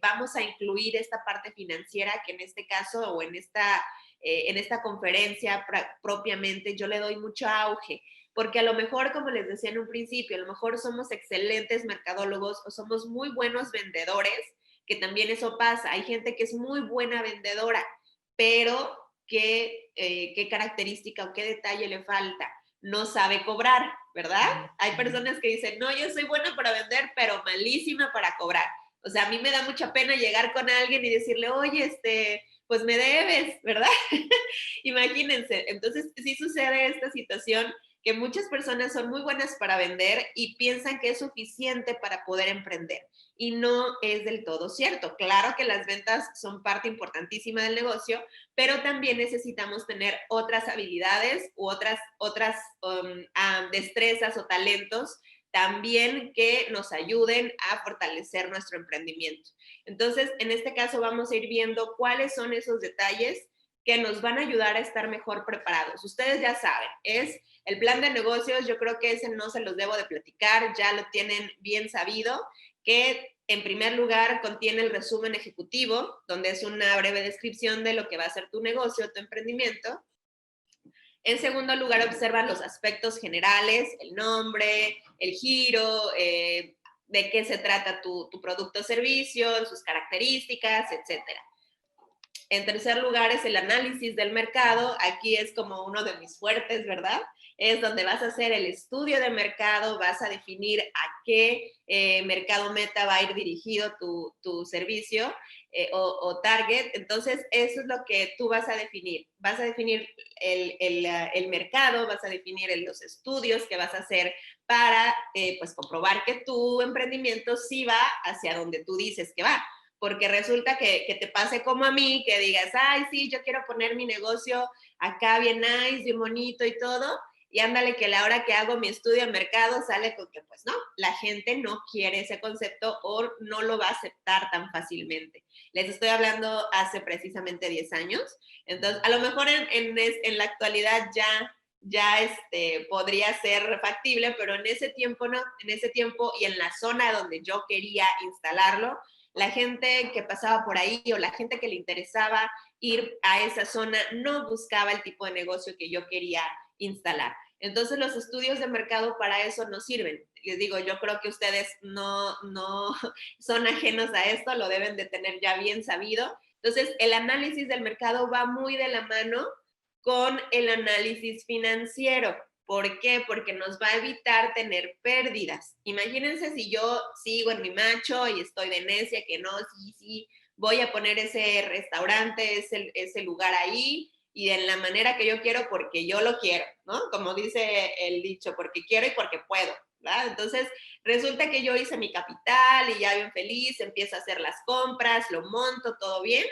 vamos a incluir esta parte financiera, que en este caso o en esta conferencia propiamente yo le doy mucho auge, porque a lo mejor, como les decía en un principio, a lo mejor somos excelentes mercadólogos o somos muy buenos vendedores, que también eso pasa. Hay gente que es muy buena vendedora, pero ¿qué característica o qué detalle le falta? No sabe cobrar, ¿verdad? Hay personas que dicen, no, yo soy buena para vender, pero malísima para cobrar. O sea, a mí me da mucha pena llegar con alguien y decirle, oye, pues me debes, ¿verdad? Imagínense. Entonces, sí sucede esta situación, que muchas personas son muy buenas para vender y piensan que es suficiente para poder emprender. Y no es del todo cierto. Claro que las ventas son parte importantísima del negocio, pero también necesitamos tener otras habilidades u otras destrezas o talentos también que nos ayuden a fortalecer nuestro emprendimiento. Entonces, en este caso vamos a ir viendo cuáles son esos detalles que nos van a ayudar a estar mejor preparados. Ustedes ya saben, es el plan de negocios. Yo creo que ese no se los debo de platicar, ya lo tienen bien sabido, que en primer lugar contiene el resumen ejecutivo, donde es una breve descripción de lo que va a ser tu negocio, tu emprendimiento. En segundo lugar, observan los aspectos generales, el nombre, el giro, de qué se trata tu producto o servicio, sus características, etcétera. En tercer lugar es el análisis del mercado. Aquí es como uno de mis fuertes, ¿verdad? Es donde vas a hacer el estudio de mercado, vas a definir a qué mercado meta va a ir dirigido tu servicio o target. Entonces, eso es lo que tú vas a definir. Vas a definir el mercado, vas a definir los estudios que vas a hacer para pues comprobar que tu emprendimiento sí va hacia donde tú dices que va. Porque resulta que te pase como a mí, que digas, ay, sí, yo quiero poner mi negocio acá bien nice, bien bonito y todo, y ándale que a la hora que hago mi estudio de mercado sale con que, pues no, la gente no quiere ese concepto o no lo va a aceptar tan fácilmente. Les estoy hablando hace precisamente 10 años, entonces a lo mejor en la actualidad ya podría ser factible, pero en ese tiempo no, en ese tiempo y en la zona donde yo quería instalarlo, la gente que pasaba por ahí o la gente que le interesaba ir a esa zona no buscaba el tipo de negocio que yo quería instalar. Entonces, los estudios de mercado para eso no sirven. Les digo, yo creo que ustedes no son ajenos a esto, lo deben de tener ya bien sabido. Entonces, el análisis del mercado va muy de la mano con el análisis financiero. ¿Por qué? Porque nos va a evitar tener pérdidas. Imagínense si yo sigo en mi macho y estoy de necia que no, sí, voy a poner ese restaurante, ese lugar ahí y de la manera que yo quiero porque yo lo quiero, ¿no? Como dice el dicho, porque quiero y porque puedo, ¿verdad? Entonces, resulta que yo hice mi capital y ya bien feliz, empiezo a hacer las compras, lo monto, todo bien,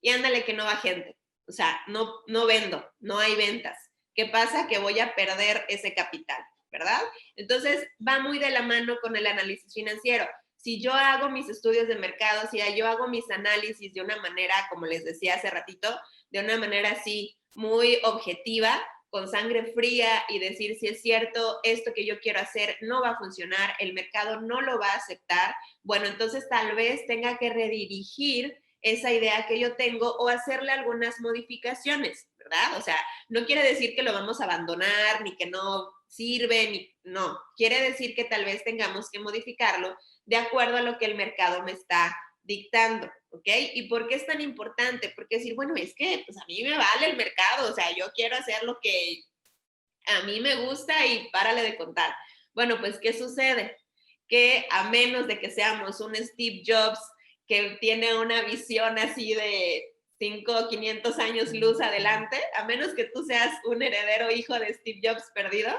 y ándale que no va gente. O sea, no vendo, no hay ventas. ¿Qué pasa? Que voy a perder ese capital, ¿verdad? Entonces, va muy de la mano con el análisis financiero. Si yo hago mis estudios de mercado, si yo hago mis análisis de una manera, como les decía hace ratito, de una manera así muy objetiva, con sangre fría y decir si es cierto, esto que yo quiero hacer no va a funcionar, el mercado no lo va a aceptar, bueno, entonces tal vez tenga que redirigir esa idea que yo tengo o hacerle algunas modificaciones, ¿verdad? O sea, no quiere decir que lo vamos a abandonar, ni que no sirve, ni no. Quiere decir que tal vez tengamos que modificarlo de acuerdo a lo que el mercado me está dictando, ¿ok? ¿Y por qué es tan importante? Porque decir, bueno, es que pues a mí me vale el mercado, o sea, yo quiero hacer lo que a mí me gusta y párale de contar. Bueno, pues, ¿qué sucede? Que a menos de que seamos un Steve Jobs que tiene una visión así de 500 años luz adelante, a menos que tú seas un heredero hijo de Steve Jobs perdido,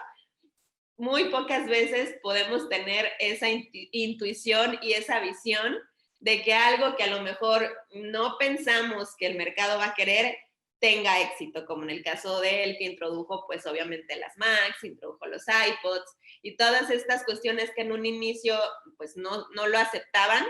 muy pocas veces podemos tener esa intuición y esa visión de que algo que a lo mejor no pensamos que el mercado va a querer tenga éxito, como en el caso de él que introdujo pues obviamente las Macs, introdujo los iPods y todas estas cuestiones que en un inicio pues no lo aceptaban,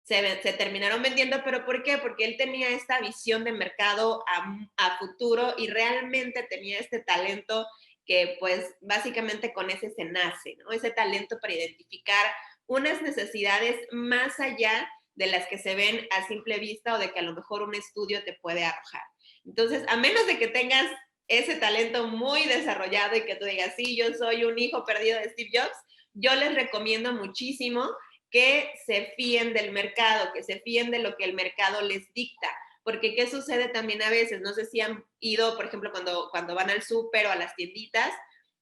se terminaron vendiendo, pero ¿por qué? Porque él tenía esta visión de mercado a futuro y realmente tenía este talento que pues básicamente con ese se nace, ¿no? Ese talento para identificar unas necesidades más allá de las que se ven a simple vista o de que a lo mejor un estudio te puede arrojar. Entonces, a menos de que tengas ese talento muy desarrollado y que tú digas, sí, yo soy un hijo perdido de Steve Jobs, yo les recomiendo muchísimo que se fíen del mercado, que se fíen de lo que el mercado les dicta. Porque ¿qué sucede también a veces? No sé si han ido, por ejemplo, cuando van al súper o a las tienditas,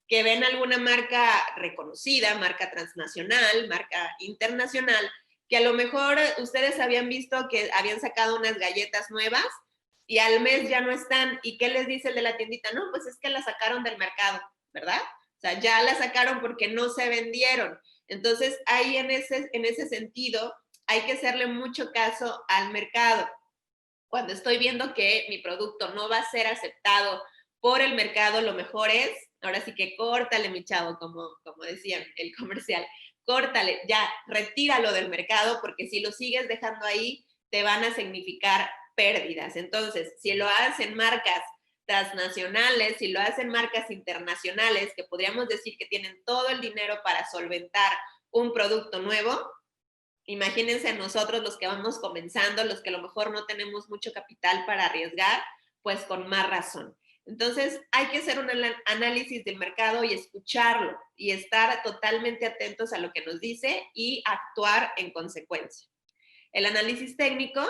que ven alguna marca reconocida, marca transnacional, marca internacional, que a lo mejor ustedes habían visto que habían sacado unas galletas nuevas y al mes ya no están. ¿Y qué les dice el de la tiendita? No, pues es que la sacaron del mercado, ¿verdad? O sea, ya la sacaron porque no se vendieron. Entonces, ahí en ese sentido, hay que hacerle mucho caso al mercado. Cuando estoy viendo que mi producto no va a ser aceptado por el mercado, lo mejor es, ahora sí que córtale, mi chavo, como decían el comercial, córtale, ya, retíralo del mercado, porque si lo sigues dejando ahí, te van a significar pérdidas. Entonces, si lo hacen marcas transnacionales, si lo hacen marcas internacionales, que podríamos decir que tienen todo el dinero para solventar un producto nuevo, imagínense a nosotros los que vamos comenzando, los que a lo mejor no tenemos mucho capital para arriesgar, pues con más razón. Entonces, hay que hacer un análisis del mercado y escucharlo y estar totalmente atentos a lo que nos dice y actuar en consecuencia. El análisis técnico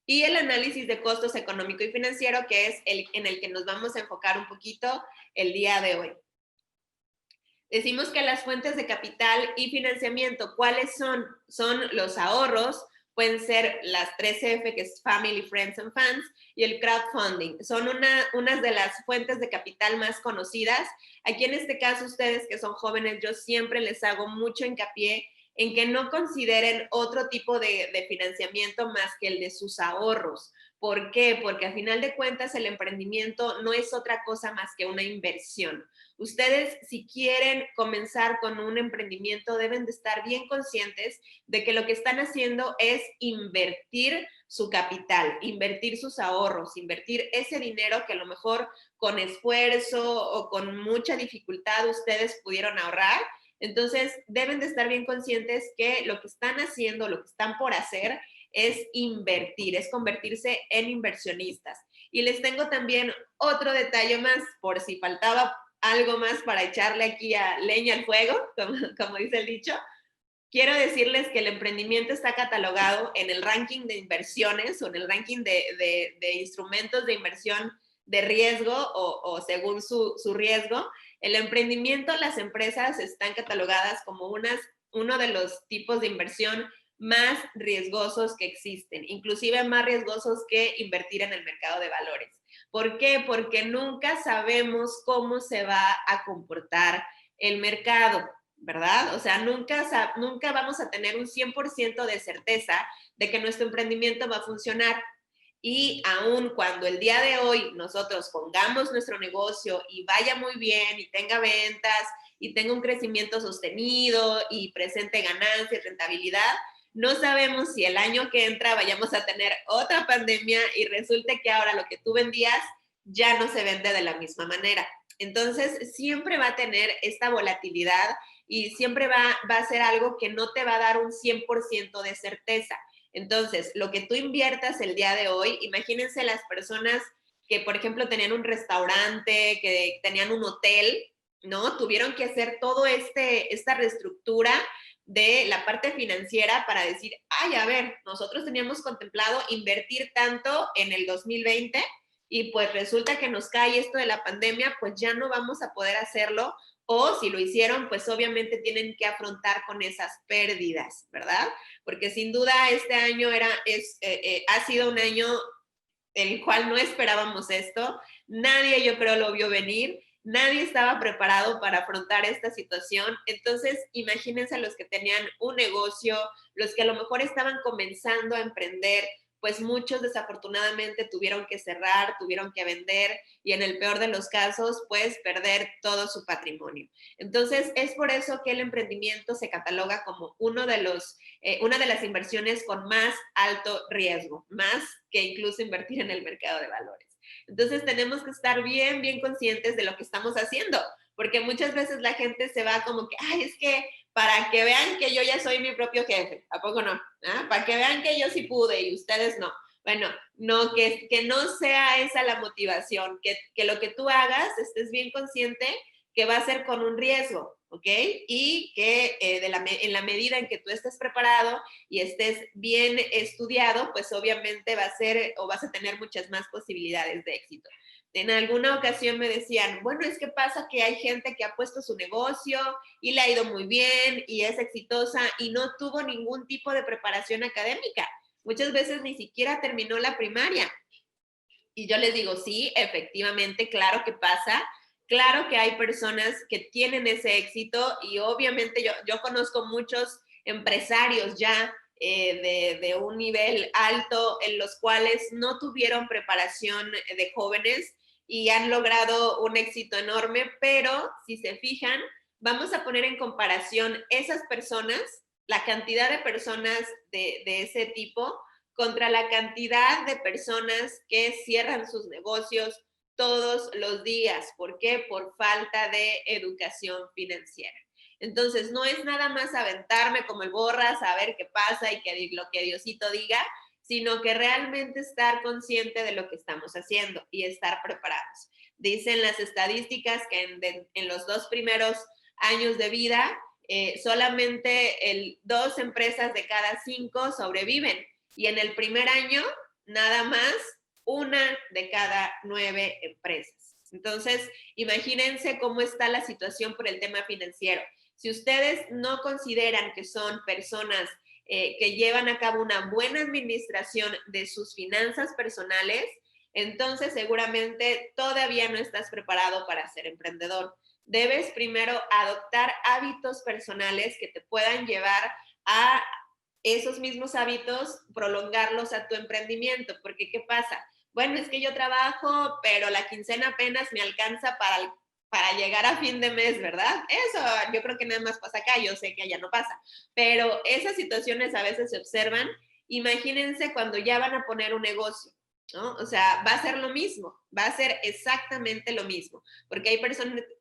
y el análisis de costos económico y financiero, que es en el que nos vamos a enfocar un poquito el día de hoy. Decimos que las fuentes de capital y financiamiento, ¿cuáles son? Son los ahorros, pueden ser las 3F, que es Family, Friends and Funds, y el crowdfunding. Son unas de las fuentes de capital más conocidas. Aquí en este caso, ustedes que son jóvenes, yo siempre les hago mucho hincapié en que no consideren otro tipo de financiamiento más que el de sus ahorros. ¿Por qué? Porque al final de cuentas el emprendimiento no es otra cosa más que una inversión. Ustedes, si quieren comenzar con un emprendimiento, deben de estar bien conscientes de que lo que están haciendo es invertir su capital, invertir sus ahorros, invertir ese dinero que a lo mejor con esfuerzo o con mucha dificultad ustedes pudieron ahorrar. Entonces, deben de estar bien conscientes que lo que están haciendo, lo que están por hacer, es invertir, es convertirse en inversionistas. Y les tengo también otro detalle más, por si faltaba algo más para echarle aquí a leña al fuego, como dice el dicho. Quiero decirles que el emprendimiento está catalogado en el ranking de inversiones o en el ranking de instrumentos de inversión de riesgo o según su riesgo. El emprendimiento, las empresas están catalogadas como uno de los tipos de inversión más riesgosos que existen, inclusive más riesgosos que invertir en el mercado de valores. ¿Por qué? Porque nunca sabemos cómo se va a comportar el mercado. ¿verdad? O sea, nunca vamos a tener un 100% de certeza de que nuestro emprendimiento va a funcionar. Y aun cuando el día de hoy nosotros pongamos nuestro negocio y vaya muy bien y tenga ventas y tenga un crecimiento sostenido y presente ganancia y rentabilidad, no sabemos si el año que entra vayamos a tener otra pandemia y resulte que ahora lo que tú vendías ya no se vende de la misma manera. Entonces, siempre va a tener esta volatilidad y siempre va a ser algo que no te va a dar un 100% de certeza. Entonces, lo que tú inviertas el día de hoy, imagínense las personas que, por ejemplo, tenían un restaurante, que tenían un hotel, ¿no? Tuvieron que hacer todo esta reestructura de la parte financiera para decir, ay, a ver, nosotros teníamos contemplado invertir tanto en el 2020 y pues resulta que nos cae esto de la pandemia, pues ya no vamos a poder hacerlo, o si lo hicieron, pues obviamente tienen que afrontar con esas pérdidas, ¿verdad? Porque sin duda este año ha sido un año el cual no esperábamos esto, nadie yo creo lo vio venir, nadie estaba preparado para afrontar esta situación, entonces imagínense los que tenían un negocio, los que a lo mejor estaban comenzando a emprender, pues muchos desafortunadamente tuvieron que cerrar, tuvieron que vender y en el peor de los casos, pues perder todo su patrimonio. Entonces, es por eso que el emprendimiento se cataloga como una de las inversiones con más alto riesgo, más que incluso invertir en el mercado de valores. Entonces, tenemos que estar bien, bien conscientes de lo que estamos haciendo, porque muchas veces la gente se va como que, ay, es que para que vean que yo ya soy mi propio jefe, ¿a poco no? ¿Ah? Para que vean que yo sí pude y ustedes no. Bueno, no, que no sea esa la motivación, que lo que tú hagas estés bien consciente que va a ser con un riesgo, ¿ok? Y que en la medida en que tú estés preparado y estés bien estudiado, pues obviamente va a ser o vas a tener muchas más posibilidades de éxito. En alguna ocasión me decían, bueno, es que pasa que hay gente que ha puesto su negocio y le ha ido muy bien y es exitosa y no tuvo ningún tipo de preparación académica. Muchas veces ni siquiera terminó la primaria. Y yo les digo, sí, efectivamente, claro que pasa. Claro que hay personas que tienen ese éxito y obviamente yo conozco muchos empresarios ya de un nivel alto en los cuales no tuvieron preparación de jóvenes y han logrado un éxito enorme, pero si se fijan, vamos a poner en comparación esas personas, la cantidad de personas de ese tipo contra la cantidad de personas que cierran sus negocios todos los días. ¿Por qué? Por falta de educación financiera. Entonces, no es nada más aventarme como el borras, a ver qué pasa y que lo que Diosito diga, sino que realmente estar consciente de lo que estamos haciendo y estar preparados. Dicen las estadísticas que en los 2 primeros años de vida, solamente 2 empresas de cada 5 sobreviven. Y en el primer año, nada más 1 de cada 9 empresas. Entonces, imagínense cómo está la situación por el tema financiero. Si ustedes no consideran que son personas que llevan a cabo una buena administración de sus finanzas personales, entonces seguramente todavía no estás preparado para ser emprendedor. Debes primero adoptar hábitos personales que te puedan llevar a esos mismos hábitos, prolongarlos a tu emprendimiento, porque ¿qué pasa? Bueno, es que yo trabajo, pero la quincena apenas me alcanza para llegar a fin de mes, ¿verdad? Eso yo creo que nada más pasa acá, yo sé que allá no pasa, pero esas situaciones a veces se observan. Imagínense cuando ya van a poner un negocio, ¿no? O sea, va a ser lo mismo, va a ser exactamente lo mismo, porque hay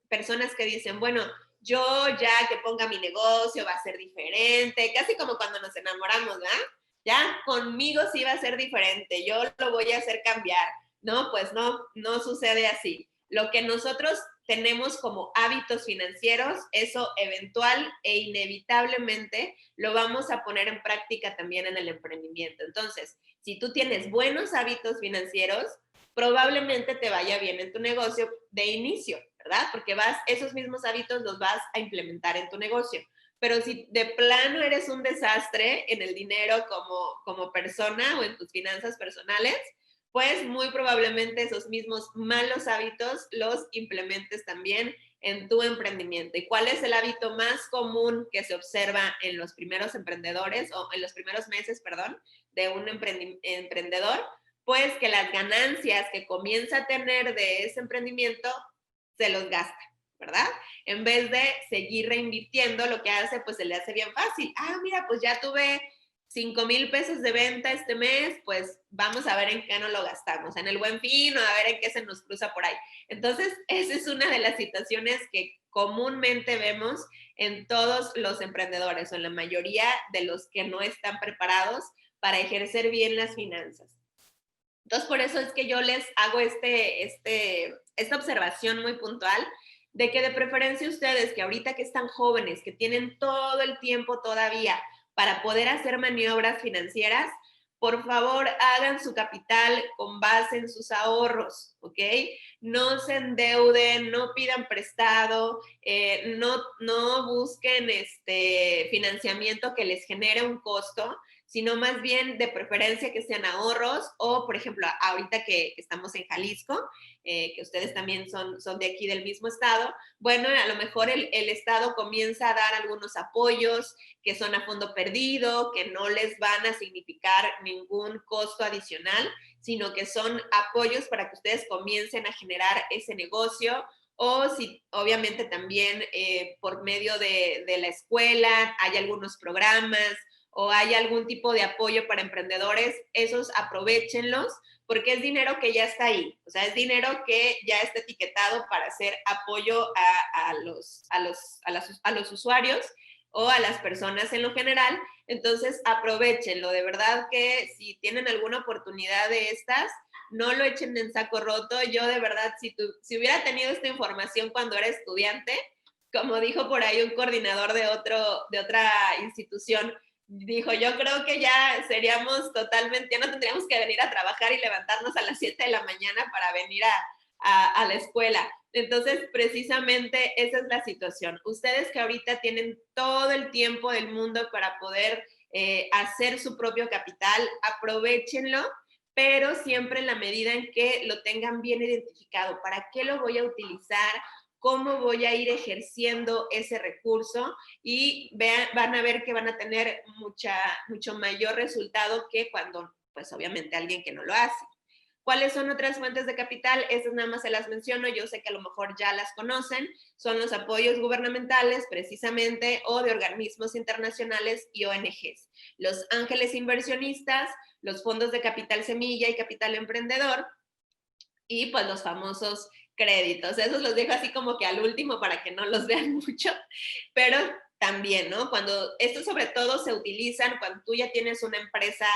personas que dicen, bueno, yo ya que ponga mi negocio va a ser diferente, casi como cuando nos enamoramos, ¿verdad? Ya conmigo sí va a ser diferente, yo lo voy a hacer cambiar. No, pues no sucede así. Lo que nosotros tenemos como hábitos financieros, eso eventual e inevitablemente lo vamos a poner en práctica también en el emprendimiento. Entonces, si tú tienes buenos hábitos financieros, probablemente te vaya bien en tu negocio de inicio, ¿verdad? Porque esos mismos hábitos los vas a implementar en tu negocio. Pero si de plano eres un desastre en el dinero como persona o en tus finanzas personales, pues muy probablemente esos mismos malos hábitos los implementes también en tu emprendimiento. ¿Y cuál es el hábito más común que se observa en los primeros emprendedores o en los primeros meses, perdón, de un emprendedor? Pues que las ganancias que comienza a tener de ese emprendimiento se los gasta, ¿verdad? En vez de seguir reinvirtiendo, lo que hace, pues se le hace bien fácil. Ah, mira, pues ya tuve 5,000 pesos de venta este mes, pues vamos a ver en qué no lo gastamos, en el Buen Fin o a ver en qué se nos cruza por ahí. Entonces, esa es una de las situaciones que comúnmente vemos en todos los emprendedores o en la mayoría de los que no están preparados para ejercer bien las finanzas. Entonces, por eso es que yo les hago esta observación muy puntual de que de preferencia ustedes, que ahorita que están jóvenes, que tienen todo el tiempo todavía para poder hacer maniobras financieras, por favor, hagan su capital con base en sus ahorros, ¿ok? No se endeuden, no pidan prestado, no busquen financiamiento que les genere un costo, sino más bien de preferencia que sean ahorros o, por ejemplo, ahorita que estamos en Jalisco, que ustedes también son de aquí del mismo estado, bueno, a lo mejor el estado comienza a dar algunos apoyos que son a fondo perdido, que no les van a significar ningún costo adicional, sino que son apoyos para que ustedes comiencen a generar ese negocio, o si obviamente también por medio de la escuela hay algunos programas o hay algún tipo de apoyo para emprendedores, esos aprovéchenlos porque es dinero que ya está ahí, o sea, es dinero que ya está etiquetado para hacer apoyo a los usuarios o a las personas en lo general. Entonces, aprovechenlo, de verdad que si tienen alguna oportunidad de estas, no lo echen en saco roto. Yo de verdad, si hubiera tenido esta información cuando era estudiante, como dijo por ahí un coordinador de otra institución, dijo, yo creo que ya seríamos totalmente, ya no tendríamos que venir a trabajar y levantarnos a las 7 de la mañana para venir a la escuela. Entonces, precisamente esa es la situación. Ustedes que ahorita tienen todo el tiempo del mundo para poder hacer su propio capital, aprovéchenlo, pero siempre en la medida en que lo tengan bien identificado. ¿Para qué lo voy a utilizar? ¿Cómo voy a ir ejerciendo ese recurso? Y van a ver que van a tener mucho mayor resultado que cuando, pues obviamente, alguien que no lo hace. ¿Cuáles son otras fuentes de capital? Esas nada más se las menciono, yo sé que a lo mejor ya las conocen, son los apoyos gubernamentales precisamente o de organismos internacionales y ONGs, los ángeles inversionistas, los fondos de capital semilla y capital emprendedor y pues los famosos créditos. Esos los dejo así como que al último para que no los vean mucho, pero también, ¿no? Cuando estos sobre todo se utilizan cuando tú ya tienes una empresa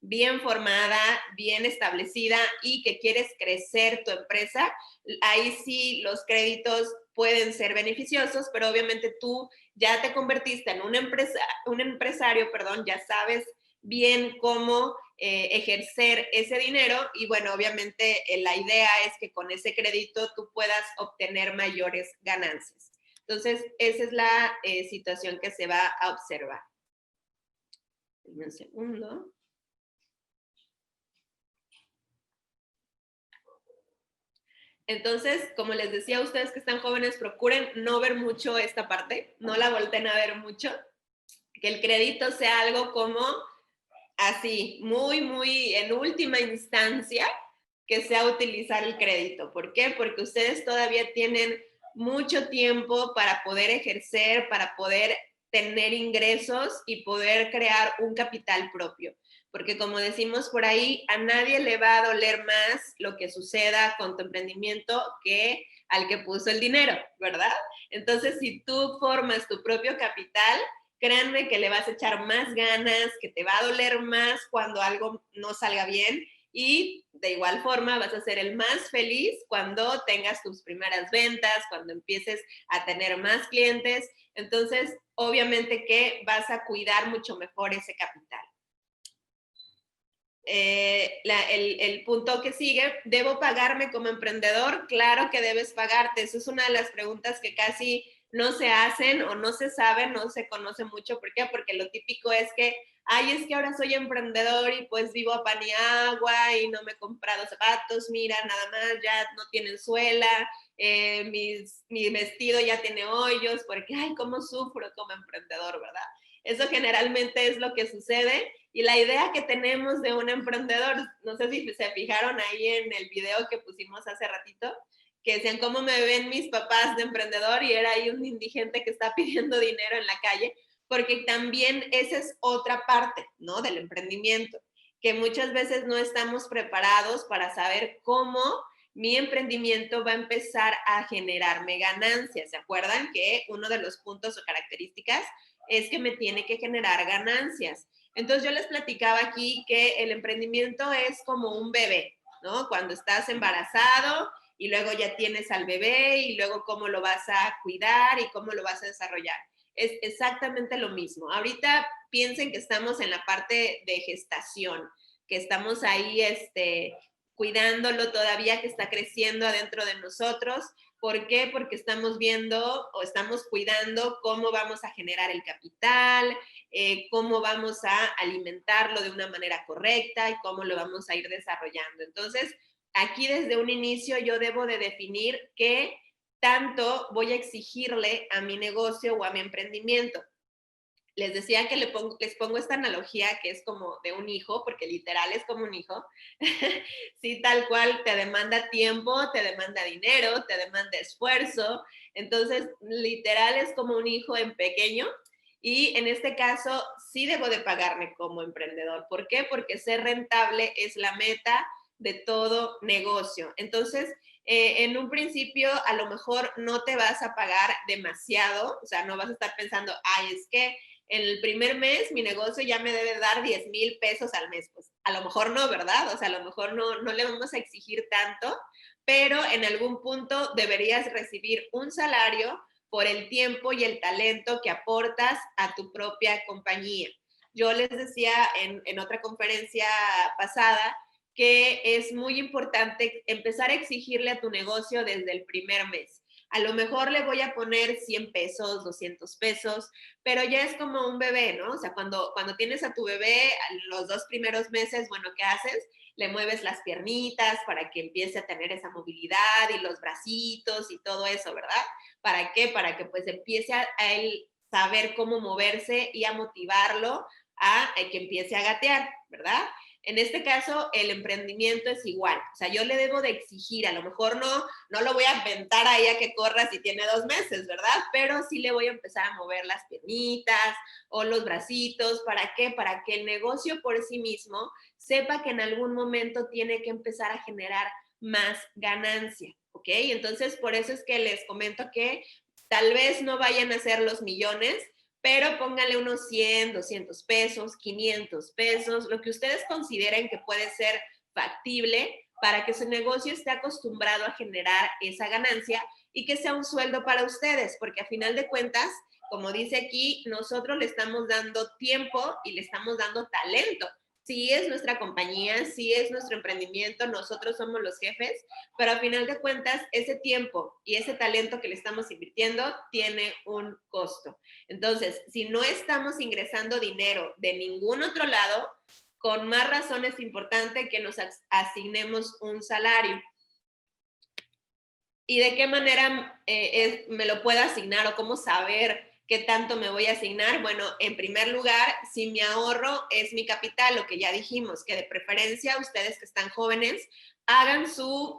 bien formada, bien establecida y que quieres crecer tu empresa, ahí sí los créditos pueden ser beneficiosos, pero obviamente tú ya te convertiste en un empresario, ya sabes bien cómo ejercer ese dinero y bueno, obviamente la idea es que con ese crédito tú puedas obtener mayores ganancias. Entonces, esa es la situación que se va a observar. Un segundo. Entonces, como les decía a ustedes que están jóvenes, procuren no ver mucho esta parte, no la volteen a ver mucho, que el crédito sea algo como así, muy, muy en última instancia, que sea utilizar el crédito. ¿Por qué? Porque ustedes todavía tienen mucho tiempo para poder ejercer, para poder tener ingresos y poder crear un capital propio. Porque como decimos por ahí, a nadie le va a doler más lo que suceda con tu emprendimiento que al que puso el dinero, ¿verdad? Entonces, si tú formas tu propio capital, créanme que le vas a echar más ganas, que te va a doler más cuando algo no salga bien y de igual forma vas a ser el más feliz cuando tengas tus primeras ventas, cuando empieces a tener más clientes. Entonces, obviamente que vas a cuidar mucho mejor ese capital. El punto que sigue, ¿debo pagarme como emprendedor? Claro que debes pagarte. Eso es una de las preguntas que casi no se hacen o no se saben, no se conoce mucho. ¿Por qué? Porque lo típico es que ay, es que ahora soy emprendedor y pues vivo a pan y agua y no me he comprado zapatos, mira, nada más, ya no tienen suela, mi vestido ya tiene hoyos, porque, ay, cómo sufro como emprendedor, ¿verdad? Eso generalmente es lo que sucede y la idea que tenemos de un emprendedor, no sé si se fijaron ahí en el video que pusimos hace ratito, que decían cómo me ven mis papás de emprendedor y era ahí un indigente que está pidiendo dinero en la calle, porque también esa es otra parte, ¿no? Del emprendimiento, que muchas veces no estamos preparados para saber cómo mi emprendimiento va a empezar a generarme ganancias. ¿Se acuerdan que uno de los puntos o características es que me tiene que generar ganancias? Entonces yo les platicaba aquí que el emprendimiento es como un bebé, ¿no? Cuando estás embarazado y luego ya tienes al bebé y luego cómo lo vas a cuidar y cómo lo vas a desarrollar. Es exactamente lo mismo. Ahorita piensen que estamos en la parte de gestación, que estamos ahí cuidándolo todavía, que está creciendo adentro de nosotros. ¿Por qué? Porque estamos viendo o estamos cuidando cómo vamos a generar el capital, cómo vamos a alimentarlo de una manera correcta y cómo lo vamos a ir desarrollando. Entonces, aquí desde un inicio yo debo de definir qué tanto voy a exigirle a mi negocio o a mi emprendimiento. Les decía que les pongo esta analogía que es como de un hijo, porque literal es como un hijo. Sí, tal cual, te demanda tiempo, te demanda dinero, te demanda esfuerzo. Entonces, literal es como un hijo en pequeño. Y en este caso, sí debo de pagarme como emprendedor. ¿Por qué? Porque ser rentable es la meta de todo negocio. Entonces, en un principio a lo mejor no te vas a pagar demasiado, o sea, no vas a estar pensando, ay, es que en el primer mes mi negocio ya me debe dar 10,000 pesos al mes. Pues a lo mejor no, ¿verdad? O sea, a lo mejor no le vamos a exigir tanto, pero en algún punto deberías recibir un salario por el tiempo y el talento que aportas a tu propia compañía. Yo les decía en otra conferencia pasada que es muy importante empezar a exigirle a tu negocio desde el primer mes. A lo mejor le voy a poner 100 pesos, 200 pesos, pero ya es como un bebé, ¿no? O sea, cuando tienes a tu bebé, los 2 primeros meses, bueno, ¿qué haces? Le mueves las piernitas para que empiece a tener esa movilidad y los bracitos y todo eso, ¿verdad? ¿Para qué? Para que pues empiece a él saber cómo moverse y a motivarlo a que empiece a gatear, ¿verdad? En este caso, el emprendimiento es igual. O sea, yo le debo de exigir, a lo mejor no lo voy a aventar ahí a que corra si tiene 2 meses, ¿verdad? Pero sí le voy a empezar a mover las piernitas o los bracitos. ¿Para qué? Para que el negocio por sí mismo sepa que en algún momento tiene que empezar a generar más ganancia, ¿ok? Entonces, por eso es que les comento que tal vez no vayan a ser los millones, pero pónganle unos 100, 200 pesos, 500 pesos, lo que ustedes consideren que puede ser factible para que su negocio esté acostumbrado a generar esa ganancia y que sea un sueldo para ustedes, porque a final de cuentas, como dice aquí, nosotros le estamos dando tiempo y le estamos dando talento. Sí es nuestra compañía, sí es nuestro emprendimiento, nosotros somos los jefes, pero a final de cuentas ese tiempo y ese talento que le estamos invirtiendo tiene un costo. Entonces, si no estamos ingresando dinero de ningún otro lado, con más razón es importante que nos asignemos un salario. ¿Y de qué manera me lo puedo asignar o cómo saber qué tanto me voy a asignar? Bueno, en primer lugar, si mi ahorro es mi capital, lo que ya dijimos, que de preferencia ustedes que están jóvenes hagan su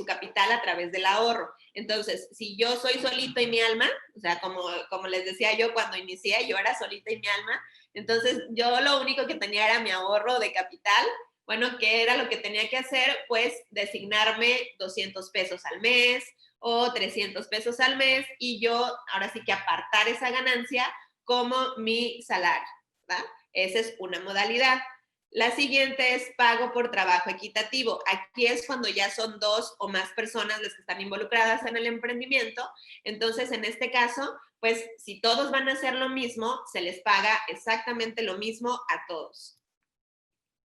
capital a través del ahorro. Entonces, si yo soy solito y mi alma, o sea, como les decía yo cuando inicié, yo era solita y mi alma, entonces yo lo único que tenía era mi ahorro de capital. Bueno, ¿qué era lo que tenía que hacer? Pues designarme 200 pesos al mes o 300 pesos al mes y yo ahora sí que apartar esa ganancia como mi salario, ¿verdad? Esa es una modalidad. La siguiente es pago por trabajo equitativo. Aquí es cuando ya son 2 o más personas las que están involucradas en el emprendimiento. Entonces, en este caso, pues si todos van a hacer lo mismo, se les paga exactamente lo mismo a todos.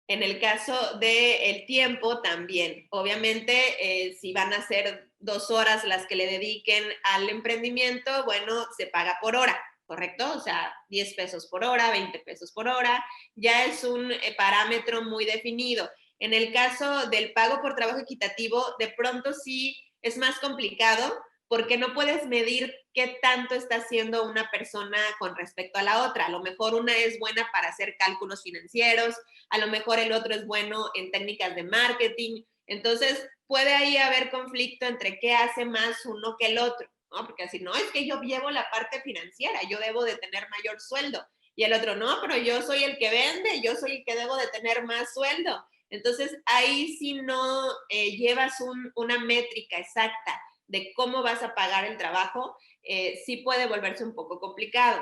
En el caso del tiempo también, obviamente, si van a ser 2 horas las que le dediquen al emprendimiento, bueno, se paga por hora, ¿correcto? O sea, 10 pesos por hora, 20 pesos por hora, ya es un parámetro muy definido. En el caso del pago por trabajo equitativo, de pronto sí es más complicado porque no puedes medir qué tanto está haciendo una persona con respecto a la otra. A lo mejor una es buena para hacer cálculos financieros, a lo mejor el otro es bueno en técnicas de marketing. Entonces, puede ahí haber conflicto entre qué hace más uno que el otro, ¿no? Porque así, no, es que yo llevo la parte financiera, yo debo de tener mayor sueldo. Y el otro, no, pero yo soy el que vende, yo soy el que debo de tener más sueldo. Entonces, ahí sí no llevas una métrica exacta de cómo vas a pagar el trabajo, sí puede volverse un poco complicado.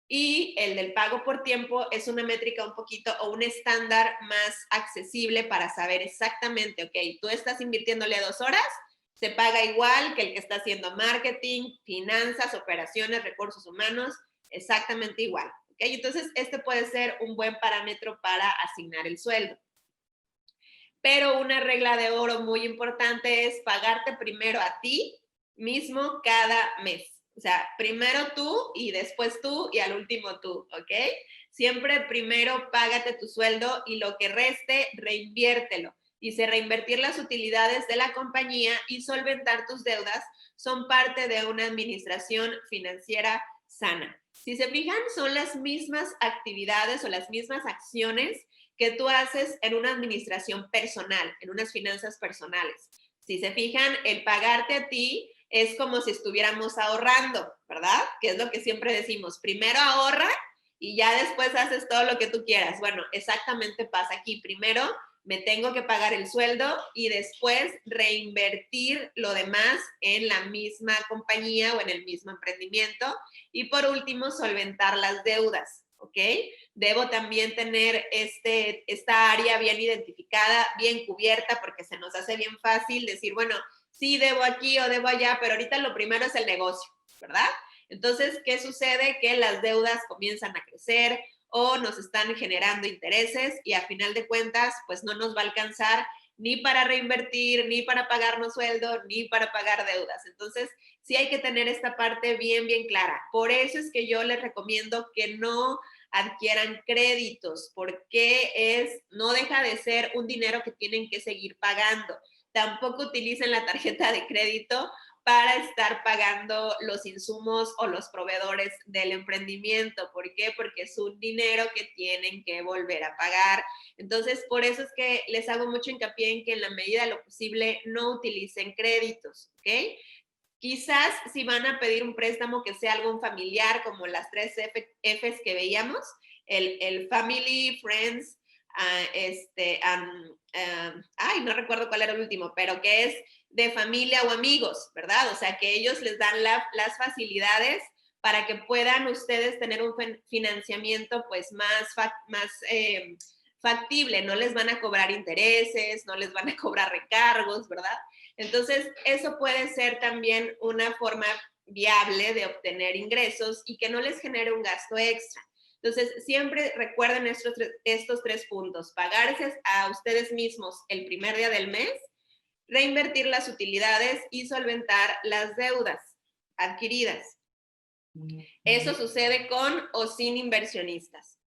Y el del pago por tiempo es una métrica un poquito o un estándar más accesible para saber exactamente, ok, tú estás invirtiéndole 2 horas, se paga igual que el que está haciendo marketing, finanzas, operaciones, recursos humanos, exactamente igual. ¿Ok? Entonces, este puede ser un buen parámetro para asignar el sueldo. Pero una regla de oro muy importante es pagarte primero a ti mismo cada mes. O sea, primero tú y después tú y al último tú, ¿ok? Siempre primero págate tu sueldo y lo que reste, reinviértelo. Dice, reinvertir las utilidades de la compañía y solventar tus deudas son parte de una administración financiera sana. Si se fijan, son las mismas actividades o las mismas acciones que tú haces en una administración personal, en unas finanzas personales. Si se fijan, el pagarte a ti es como si estuviéramos ahorrando, ¿verdad? Que es lo que siempre decimos, primero ahorra y ya después haces todo lo que tú quieras. Bueno, exactamente pasa aquí. Primero me tengo que pagar el sueldo y después reinvertir lo demás en la misma compañía o en el mismo emprendimiento. Y por último, solventar las deudas, ¿ok? Debo también tener esta área bien identificada, bien cubierta, porque se nos hace bien fácil decir, bueno, sí, debo aquí o debo allá, pero ahorita lo primero es el negocio, ¿verdad? Entonces, ¿qué sucede? Que las deudas comienzan a crecer o nos están generando intereses y a final de cuentas, pues no nos va a alcanzar ni para reinvertir, ni para pagarnos sueldo, ni para pagar deudas. Entonces, sí hay que tener esta parte bien, bien clara. Por eso es que yo les recomiendo que no adquieran créditos, porque no deja de ser un dinero que tienen que seguir pagando. Tampoco utilicen la tarjeta de crédito para estar pagando los insumos o los proveedores del emprendimiento. ¿Por qué? Porque es un dinero que tienen que volver a pagar. Entonces, por eso es que les hago mucho hincapié en que en la medida de lo posible no utilicen créditos, ¿ok? Quizás si van a pedir un préstamo que sea algún familiar, como las 3 Fs que veíamos, el family, friends, no recuerdo cuál era el último, pero que es de familia o amigos, ¿verdad? O sea, que ellos les dan las facilidades para que puedan ustedes tener un financiamiento pues más factible, no les van a cobrar intereses, no les van a cobrar recargos, ¿verdad? Entonces, eso puede ser también una forma viable de obtener ingresos y que no les genere un gasto extra. Entonces, siempre recuerden estos 3 puntos. Pagarse a ustedes mismos el primer día del mes, reinvertir las utilidades y solventar las deudas adquiridas. Eso sucede con o sin inversionistas.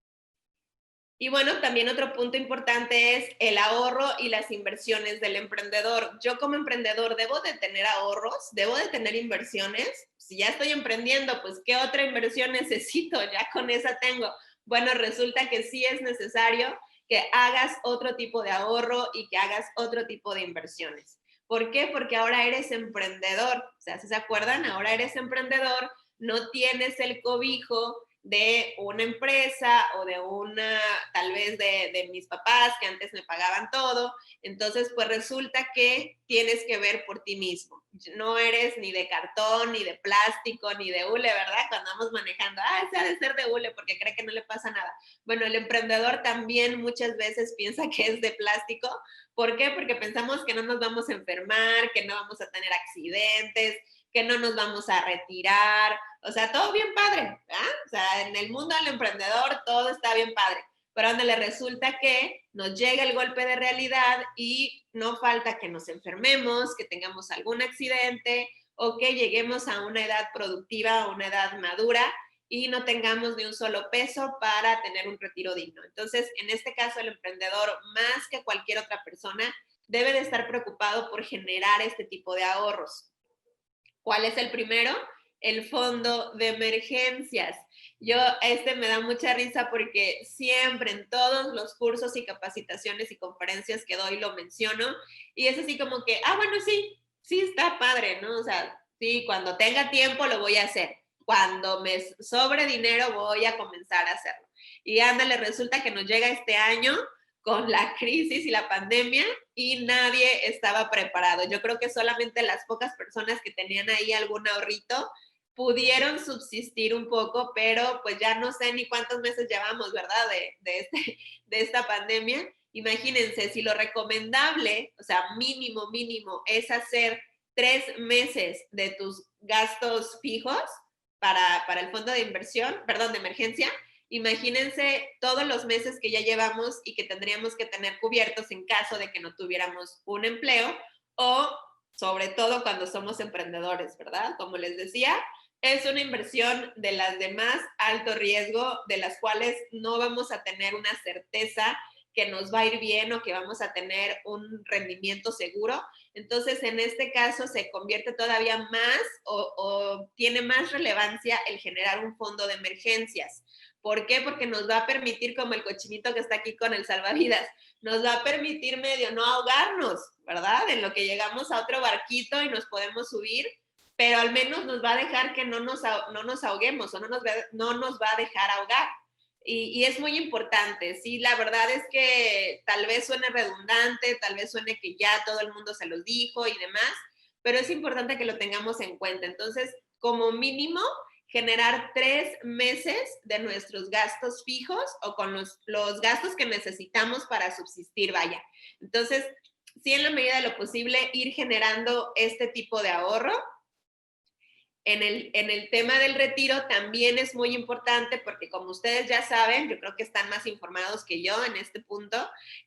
Y bueno, también otro punto importante es el ahorro y las inversiones del emprendedor. Yo como emprendedor debo de tener ahorros, debo de tener inversiones. Si ya estoy emprendiendo, pues ¿qué otra inversión necesito? Ya con esa tengo. Bueno, resulta que sí es necesario que hagas otro tipo de ahorro y que hagas otro tipo de inversiones. ¿Por qué? Porque ahora eres emprendedor. O sea, si se acuerdan, ahora eres emprendedor, no tienes el cobijo de una empresa o de tal vez de mis papás que antes me pagaban todo. Entonces, pues resulta que tienes que ver por ti mismo. No eres ni de cartón, ni de plástico, ni de hule, ¿verdad? Cuando vamos manejando, ese ha de ser de hule porque cree que no le pasa nada. Bueno, el emprendedor también muchas veces piensa que es de plástico. ¿Por qué? Porque pensamos que no nos vamos a enfermar, que no vamos a tener accidentes, que no nos vamos a retirar, o sea, todo bien padre, ¿verdad? O sea, en el mundo del emprendedor todo está bien padre, pero donde le resulta que nos llega el golpe de realidad y no falta que nos enfermemos, que tengamos algún accidente o que lleguemos a una edad productiva, a una edad madura y no tengamos ni un solo peso para tener un retiro digno. Entonces, en este caso, el emprendedor, más que cualquier otra persona, debe de estar preocupado por generar este tipo de ahorros. ¿Cuál es el primero? El fondo de emergencias. Me da mucha risa porque siempre en todos los cursos y capacitaciones y conferencias que doy lo menciono, y es así como que, bueno, sí está padre, ¿no? O sea, sí, cuando tenga tiempo lo voy a hacer. Cuando me sobre dinero voy a comenzar a hacerlo. Y ándale, resulta que nos llega este año con la crisis y la pandemia y nadie estaba preparado. Yo creo que solamente las pocas personas que tenían ahí algún ahorrito pudieron subsistir un poco, pero pues ya no sé ni cuántos meses llevamos, ¿verdad? De esta pandemia. Imagínense, si lo recomendable, o sea, mínimo, es hacer 3 meses de tus gastos fijos para el fondo de inversión, perdón, de emergencia. Imagínense todos los meses que ya llevamos y que tendríamos que tener cubiertos en caso de que no tuviéramos un empleo o sobre todo cuando somos emprendedores, ¿verdad? Como les decía, es una inversión de las de más alto riesgo, de las cuales no vamos a tener una certeza que nos va a ir bien o que vamos a tener un rendimiento seguro. Entonces, en este caso, se convierte todavía más o tiene más relevancia el generar un fondo de emergencias. ¿Por qué? Porque nos va a permitir, como el cochinito que está aquí con el salvavidas, nos va a permitir medio no ahogarnos, ¿verdad? En lo que llegamos a otro barquito y nos podemos subir, pero al menos nos va a dejar que no nos ahoguemos o no nos va a dejar ahogar. Y es muy importante, sí, la verdad es que tal vez suene redundante, tal vez suene que ya todo el mundo se los dijo y demás, pero es importante que lo tengamos en cuenta. Entonces, como mínimo, generar 3 meses de nuestros gastos fijos o con los gastos que necesitamos para subsistir, vaya. Entonces, sí, en la medida de lo posible, ir generando este tipo de ahorro. En el tema del retiro también es muy importante porque como ustedes ya saben, yo creo que están más informados que yo en este punto,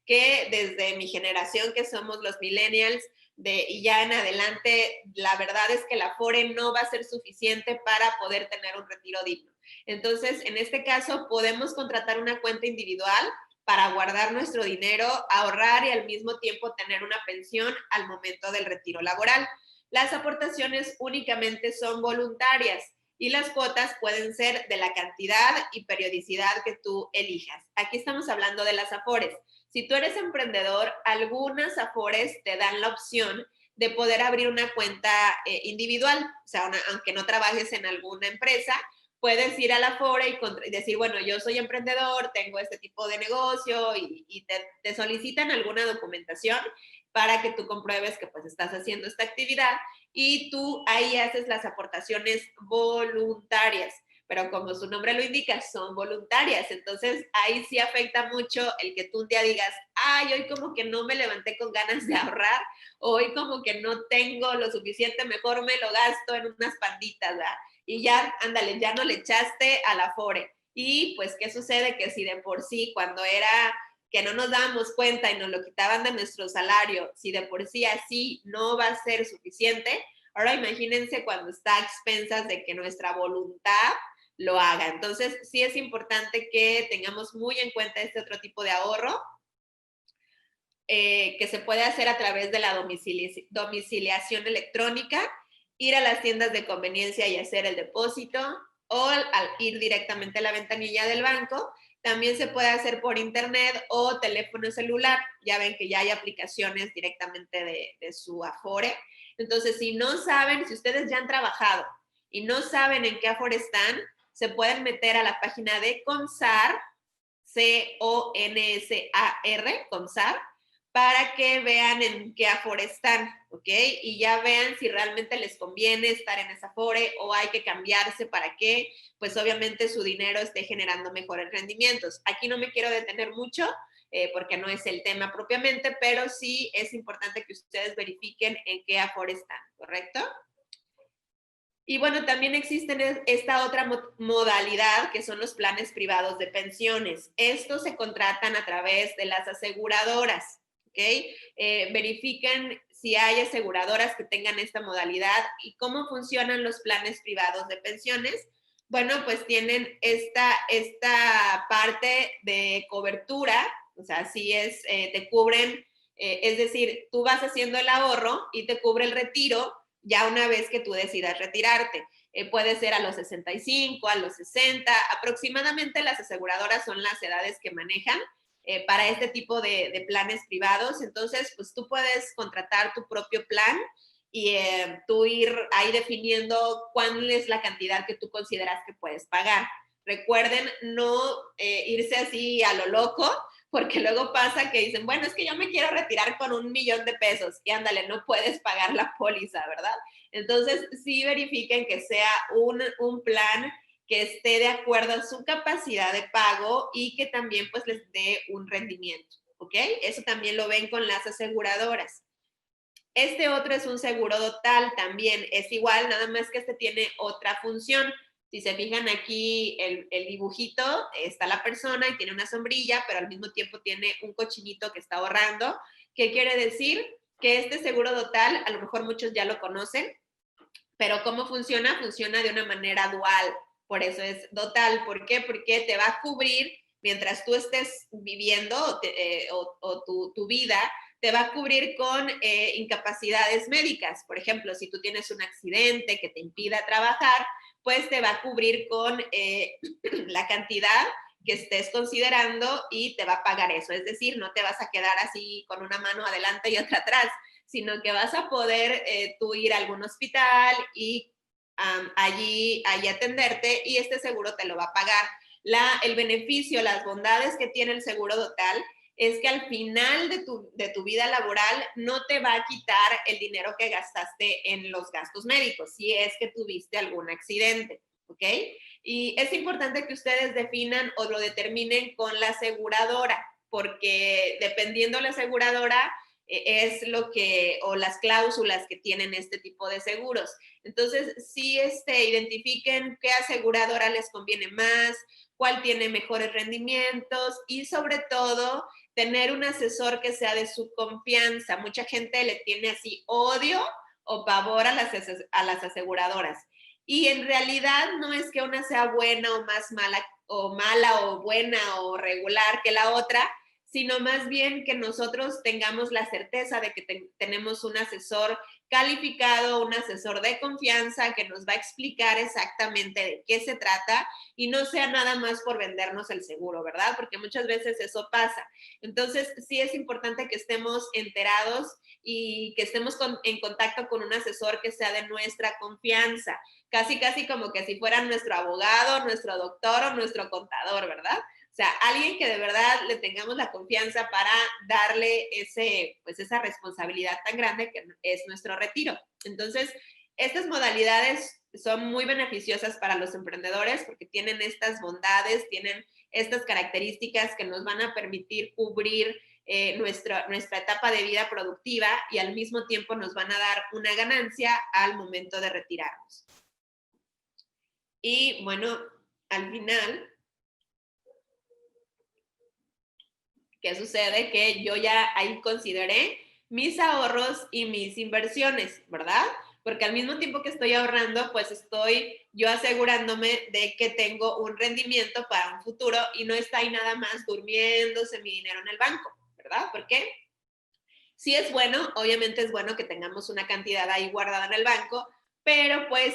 que desde mi generación que somos los millennials y ya en adelante, la verdad es que la Afore no va a ser suficiente para poder tener un retiro digno. Entonces, en este caso, podemos contratar una cuenta individual para guardar nuestro dinero, ahorrar y al mismo tiempo tener una pensión al momento del retiro laboral. Las aportaciones únicamente son voluntarias y las cuotas pueden ser de la cantidad y periodicidad que tú elijas. Aquí estamos hablando de las Afores. Si tú eres emprendedor, algunas Afores te dan la opción de poder abrir una cuenta individual, o sea, aunque no trabajes en alguna empresa, puedes ir a la Afore y decir, bueno, yo soy emprendedor, tengo este tipo de negocio y te solicitan alguna documentación para que tú compruebes que pues estás haciendo esta actividad y tú ahí haces las aportaciones voluntarias, pero como su nombre lo indica, son voluntarias, entonces ahí sí afecta mucho el que tú un día digas, hoy como que no me levanté con ganas de ahorrar, hoy como que no tengo lo suficiente, mejor me lo gasto en unas panditas, ¿verdad? Y ya, ándale, ya no le echaste a la Afore. Y pues, ¿qué sucede? Que si de por sí, cuando era que no nos dábamos cuenta y nos lo quitaban de nuestro salario, si de por sí así no va a ser suficiente, ahora imagínense cuando está a expensas de que nuestra voluntad lo haga. Entonces, sí es importante que tengamos muy en cuenta este otro tipo de ahorro que se puede hacer a través de la domiciliación electrónica, ir a las tiendas de conveniencia y hacer el depósito o al ir directamente a la ventanilla del banco. También se puede hacer por internet o teléfono celular. Ya ven que ya hay aplicaciones directamente de su Afore. Entonces, si no saben, si ustedes ya han trabajado y no saben en qué Afore están, se pueden meter a la página de CONSAR, CONSAR, CONSAR, para que vean en qué Afore están, ¿ok? Y ya vean si realmente les conviene estar en esa Afore o hay que cambiarse para que, pues obviamente su dinero esté generando mejores rendimientos. Aquí no me quiero detener mucho porque no es el tema propiamente, pero sí es importante que ustedes verifiquen en qué Afore están, ¿correcto? Y bueno, también existe esta otra modalidad que son los planes privados de pensiones. Estos se contratan a través de las aseguradoras. ¿Okay? Verifiquen si hay aseguradoras que tengan esta modalidad y cómo funcionan los planes privados de pensiones. bueno, pues tienen esta parte de cobertura, o sea, si es, te cubren, es decir, tú vas haciendo el ahorro y te cubre el retiro ya una vez que tú decidas retirarte. Puede ser a los 65, a los 60, aproximadamente las aseguradoras son las edades que manejan para este tipo de planes privados. Entonces, pues tú puedes contratar tu propio plan y tú ir ahí definiendo cuál es la cantidad que tú consideras que puedes pagar. Recuerden no irse así a lo loco, porque luego pasa que dicen, bueno, es que yo me quiero retirar con $1,000,000 y ándale, no puedes pagar la póliza, ¿verdad? Entonces, sí verifiquen que sea un plan que esté de acuerdo a su capacidad de pago y que también pues les dé un rendimiento, ¿ok? Eso también lo ven con las aseguradoras. Este otro es un seguro total, también es igual, nada más que este tiene otra función. Si se fijan aquí, el dibujito, está la persona y tiene una sombrilla, pero al mismo tiempo tiene un cochinito que está ahorrando. ¿Qué quiere decir? Que este seguro total, a lo mejor muchos ya lo conocen, pero ¿cómo funciona? Funciona de una manera dual. Por eso es total. ¿Por qué? Porque te va a cubrir mientras tú estés viviendo tu vida, te va a cubrir con incapacidades médicas. Por ejemplo, si tú tienes un accidente que te impida trabajar, pues te va a cubrir con la cantidad que estés considerando y te va a pagar eso. Es decir, no te vas a quedar así con una mano adelante y otra atrás, sino que vas a poder tú ir a algún hospital y allí atenderte y este seguro te lo va a pagar. El beneficio, las bondades que tiene el seguro total es que al final de tu vida laboral no te va a quitar el dinero que gastaste en los gastos médicos, si es que tuviste algún accidente, ¿ok? Y es importante que ustedes definan o lo determinen con la aseguradora, porque dependiendo de la aseguradora, es lo que, o las cláusulas que tienen este tipo de seguros. Entonces, sí identifiquen qué aseguradora les conviene más, cuál tiene mejores rendimientos y sobre todo tener un asesor que sea de su confianza. Mucha gente le tiene así odio o pavor a las aseguradoras. Y en realidad no es que una sea buena o más mala o buena o regular que la otra, sino más bien que nosotros tengamos la certeza de que tenemos un asesor calificado, un asesor de confianza que nos va a explicar exactamente de qué se trata y no sea nada más por vendernos el seguro, ¿verdad? Porque muchas veces eso pasa. Entonces, sí es importante que estemos enterados y que estemos en contacto con un asesor que sea de nuestra confianza, casi como que si fuera nuestro abogado, nuestro doctor o nuestro contador, ¿verdad? O sea, alguien que de verdad le tengamos la confianza para darle esa responsabilidad tan grande que es nuestro retiro. Entonces, estas modalidades son muy beneficiosas para los emprendedores porque tienen estas bondades, tienen estas características que nos van a permitir cubrir nuestra etapa de vida productiva y al mismo tiempo nos van a dar una ganancia al momento de retirarnos. Y bueno, al final, ¿qué sucede? Que yo ya ahí consideré mis ahorros y mis inversiones, ¿verdad? Porque al mismo tiempo que estoy ahorrando, pues estoy yo asegurándome de que tengo un rendimiento para un futuro y no está ahí nada más durmiéndose mi dinero en el banco, ¿verdad? ¿Por qué? Sí es bueno, obviamente es bueno que tengamos una cantidad ahí guardada en el banco, pero pues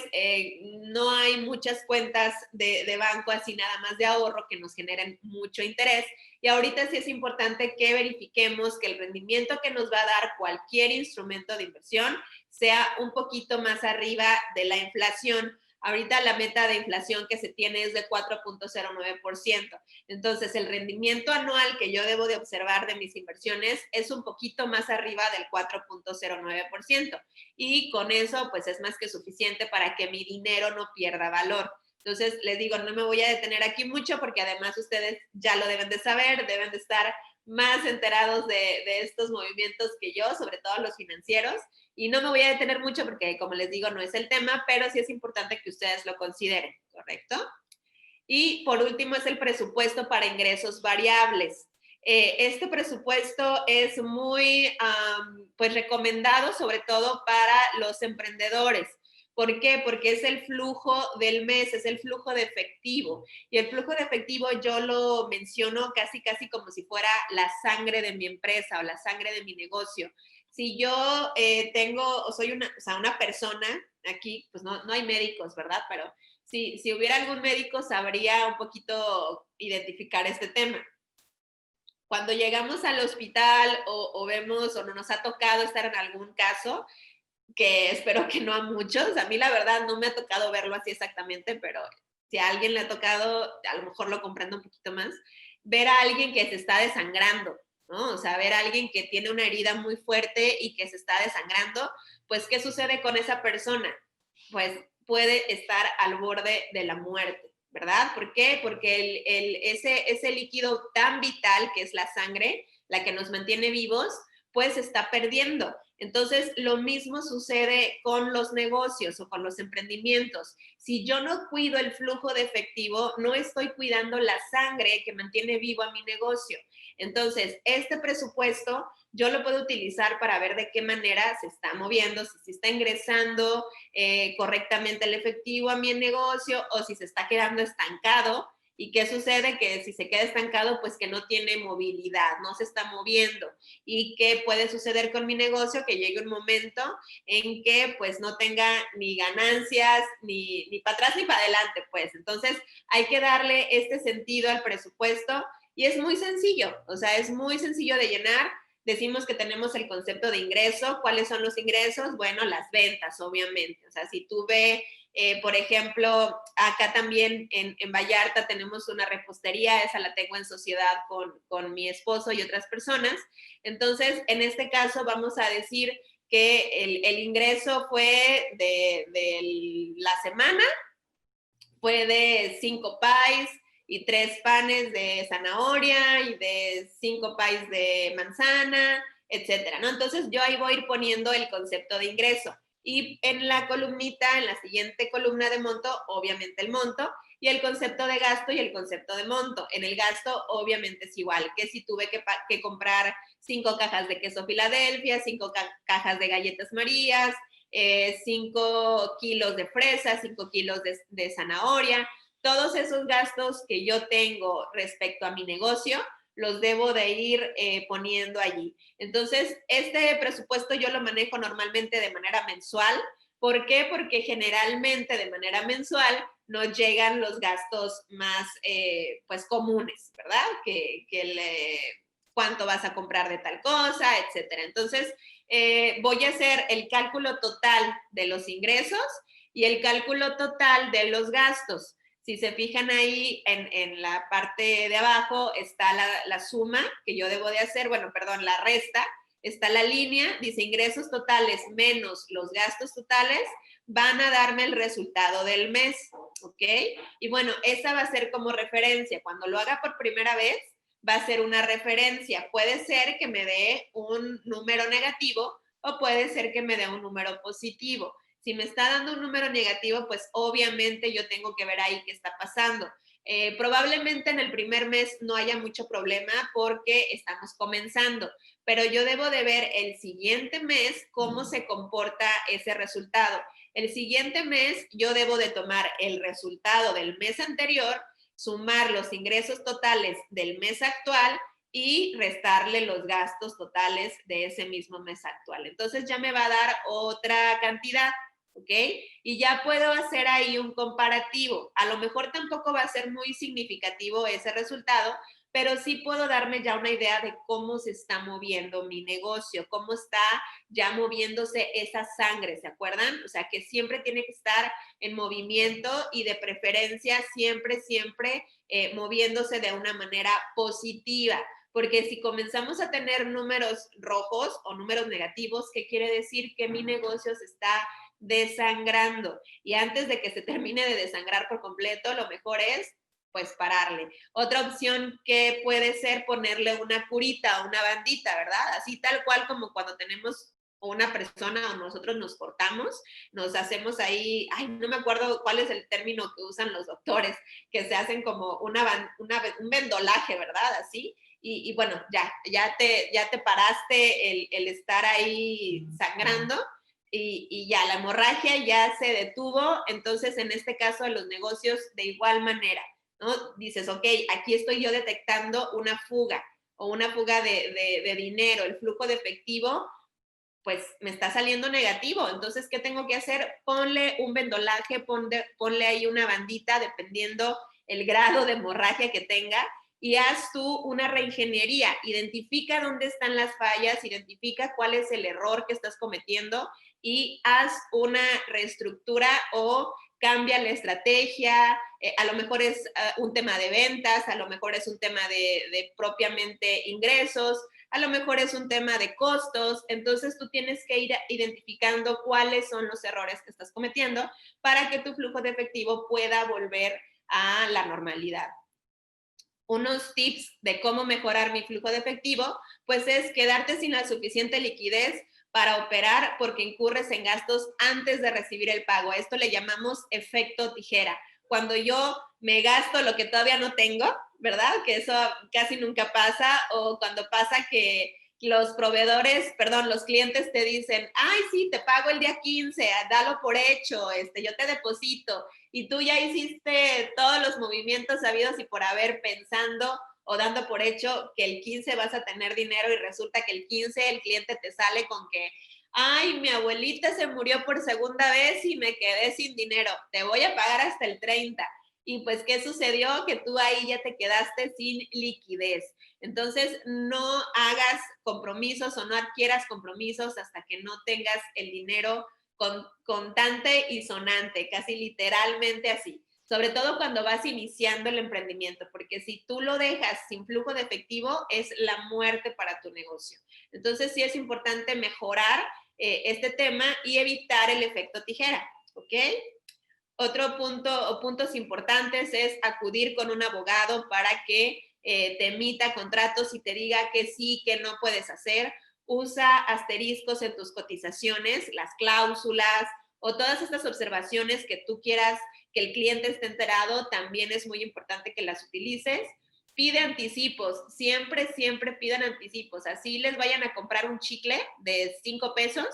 no hay muchas cuentas de banco así nada más de ahorro que nos generen mucho interés. Y ahorita sí es importante que verifiquemos que el rendimiento que nos va a dar cualquier instrumento de inversión sea un poquito más arriba de la inflación. Ahorita la meta de inflación que se tiene es de 4.09%. Entonces, el rendimiento anual que yo debo de observar de mis inversiones es un poquito más arriba del 4.09%. Y con eso, pues es más que suficiente para que mi dinero no pierda valor. Entonces, les digo, no me voy a detener aquí mucho porque además ustedes ya lo deben de saber, deben de estar más enterados de estos movimientos que yo, sobre todo los financieros. Y no me voy a detener mucho porque, como les digo, no es el tema, pero sí es importante que ustedes lo consideren, ¿correcto? Y por último es el presupuesto para ingresos variables. Este presupuesto es muy pues recomendado, sobre todo para los emprendedores. ¿Por qué? Porque es el flujo del mes, es el flujo de efectivo. Y el flujo de efectivo yo lo menciono casi como si fuera la sangre de mi empresa o la sangre de mi negocio. Si yo tengo, o soy una persona, aquí pues no hay médicos, ¿verdad? Pero si hubiera algún médico sabría un poquito identificar este tema. Cuando llegamos al hospital o vemos o no nos ha tocado estar en algún caso, que espero que no a muchos, a mí la verdad no me ha tocado verlo así exactamente, pero si a alguien le ha tocado, a lo mejor lo comprendo un poquito más, ver a alguien que se está desangrando, ¿no? O sea, ver a alguien que tiene una herida muy fuerte y que se está desangrando, pues, ¿qué sucede con esa persona? Pues puede estar al borde de la muerte, ¿verdad? ¿Por qué? Porque ese líquido tan vital que es la sangre, la que nos mantiene vivos, pues se está perdiendo. Entonces, lo mismo sucede con los negocios o con los emprendimientos. Si yo no cuido el flujo de efectivo, no estoy cuidando la sangre que mantiene vivo a mi negocio. Entonces, este presupuesto yo lo puedo utilizar para ver de qué manera se está moviendo, si se está ingresando correctamente el efectivo a mi negocio o si se está quedando estancado. ¿Y qué sucede? Que si se queda estancado, pues que no tiene movilidad, no se está moviendo. ¿Y qué puede suceder con mi negocio? Que llegue un momento en que pues no tenga ni ganancias, ni para atrás ni para adelante, pues. Entonces hay que darle este sentido al presupuesto y es muy sencillo, o sea, es muy sencillo de llenar. Decimos que tenemos el concepto de ingreso. ¿Cuáles son los ingresos? Bueno, las ventas, obviamente. O sea, si tú ves, por ejemplo, acá también en Vallarta tenemos una repostería, esa la tengo en sociedad con mi esposo y otras personas. Entonces, en este caso vamos a decir que el ingreso fue de la semana, fue de 5 pies y 3 panes de zanahoria y de 5 pies de manzana, etcétera, ¿no? Entonces yo ahí voy a ir poniendo el concepto de ingreso. Y en la columnita, en la siguiente columna de monto, obviamente el monto, y el concepto de gasto y el concepto de monto. En el gasto, obviamente es igual, que si tuve que comprar 5 cajas de queso Filadelfia, 5 cajas de galletas Marías, 5 kilos de fresa, 5 kilos de zanahoria, todos esos gastos que yo tengo respecto a mi negocio, los debo de ir poniendo allí. Entonces, este presupuesto yo lo manejo normalmente de manera mensual. ¿Por qué? Porque generalmente de manera mensual nos llegan los gastos más, pues, comunes, ¿verdad? Cuánto vas a comprar de tal cosa, etcétera. Entonces, voy a hacer el cálculo total de los ingresos y el cálculo total de los gastos. Si se fijan ahí en la parte de abajo está la suma que yo debo de hacer, la resta, está la línea, dice ingresos totales menos los gastos totales, van a darme el resultado del mes, ¿ok? Y bueno, esa va a ser como referencia. Cuando lo haga por primera vez, va a ser una referencia. Puede ser que me dé un número negativo o puede ser que me dé un número positivo. Si me está dando un número negativo, pues obviamente yo tengo que ver ahí qué está pasando. Probablemente en el primer mes no haya mucho problema porque estamos comenzando, pero yo debo de ver el siguiente mes cómo se comporta ese resultado. El siguiente mes yo debo de tomar el resultado del mes anterior, sumar los ingresos totales del mes actual y restarle los gastos totales de ese mismo mes actual. Entonces ya me va a dar otra cantidad, ¿ok? Y ya puedo hacer ahí un comparativo. A lo mejor tampoco va a ser muy significativo ese resultado, pero sí puedo darme ya una idea de cómo se está moviendo mi negocio, cómo está ya moviéndose esa sangre, ¿se acuerdan? O sea, que siempre tiene que estar en movimiento y de preferencia siempre moviéndose de una manera positiva. Porque si comenzamos a tener números rojos o números negativos, ¿qué quiere decir? Que mi negocio se está desangrando. Y antes de que se termine de desangrar por completo, lo mejor es pues pararle. Otra opción que puede ser ponerle una curita o una bandita, ¿verdad? Así tal cual como cuando tenemos una persona o nosotros nos cortamos, nos hacemos ahí, no me acuerdo cuál es el término que usan los doctores, que se hacen como un vendolaje, ¿verdad? Así. Y bueno, ya te paraste el estar ahí sangrando. y ya la hemorragia ya se detuvo. Entonces, en este caso de los negocios, de igual manera, ¿no? Dices, ok, aquí estoy yo detectando una fuga o una fuga de dinero, el flujo de efectivo, pues me está saliendo negativo. Entonces, ¿qué tengo que hacer? Ponle un vendolaje, ponle ahí una bandita, dependiendo el grado de hemorragia que tenga, y haz tú una reingeniería. Identifica dónde están las fallas, identifica cuál es el error que estás cometiendo y haz una reestructura o cambia la estrategia. A lo mejor es un tema de ventas, a lo mejor es un tema de propiamente ingresos, a lo mejor es un tema de costos. Entonces tú tienes que ir identificando cuáles son los errores que estás cometiendo para que tu flujo de efectivo pueda volver a la normalidad. Unos tips de cómo mejorar mi flujo de efectivo, pues es quedarte sin la suficiente liquidez para operar porque incurres en gastos antes de recibir el pago. A esto le llamamos efecto tijera. Cuando yo me gasto lo que todavía no tengo, ¿verdad? Que eso casi nunca pasa, o cuando pasa que los proveedores, perdón, los clientes te dicen, ay, sí, te pago el día 15, dalo por hecho, yo te deposito, y tú ya hiciste todos los movimientos sabidos y por haber, pensando o dando por hecho que el 15 vas a tener dinero, y resulta que el 15 el cliente te sale con que, ay, mi abuelita se murió por segunda vez y me quedé sin dinero, te voy a pagar hasta el 30. Y pues, ¿qué sucedió? Que tú ahí ya te quedaste sin liquidez. Entonces, no hagas compromisos o no adquieras compromisos hasta que no tengas el dinero contante y sonante, casi literalmente así. Sobre todo cuando vas iniciando el emprendimiento, porque si tú lo dejas sin flujo de efectivo, es la muerte para tu negocio. Entonces, sí es importante mejorar este tema y evitar el efecto tijera, ¿ok? Otro punto o puntos importantes es acudir con un abogado para que te emita contratos y te diga que sí, que no puedes hacer. Usa asteriscos en tus cotizaciones, las cláusulas o todas estas observaciones que tú quieras que el cliente esté enterado. También es muy importante que las utilices. Pide anticipos, siempre, siempre pidan anticipos. Así les vayan a comprar un chicle de 5 pesos,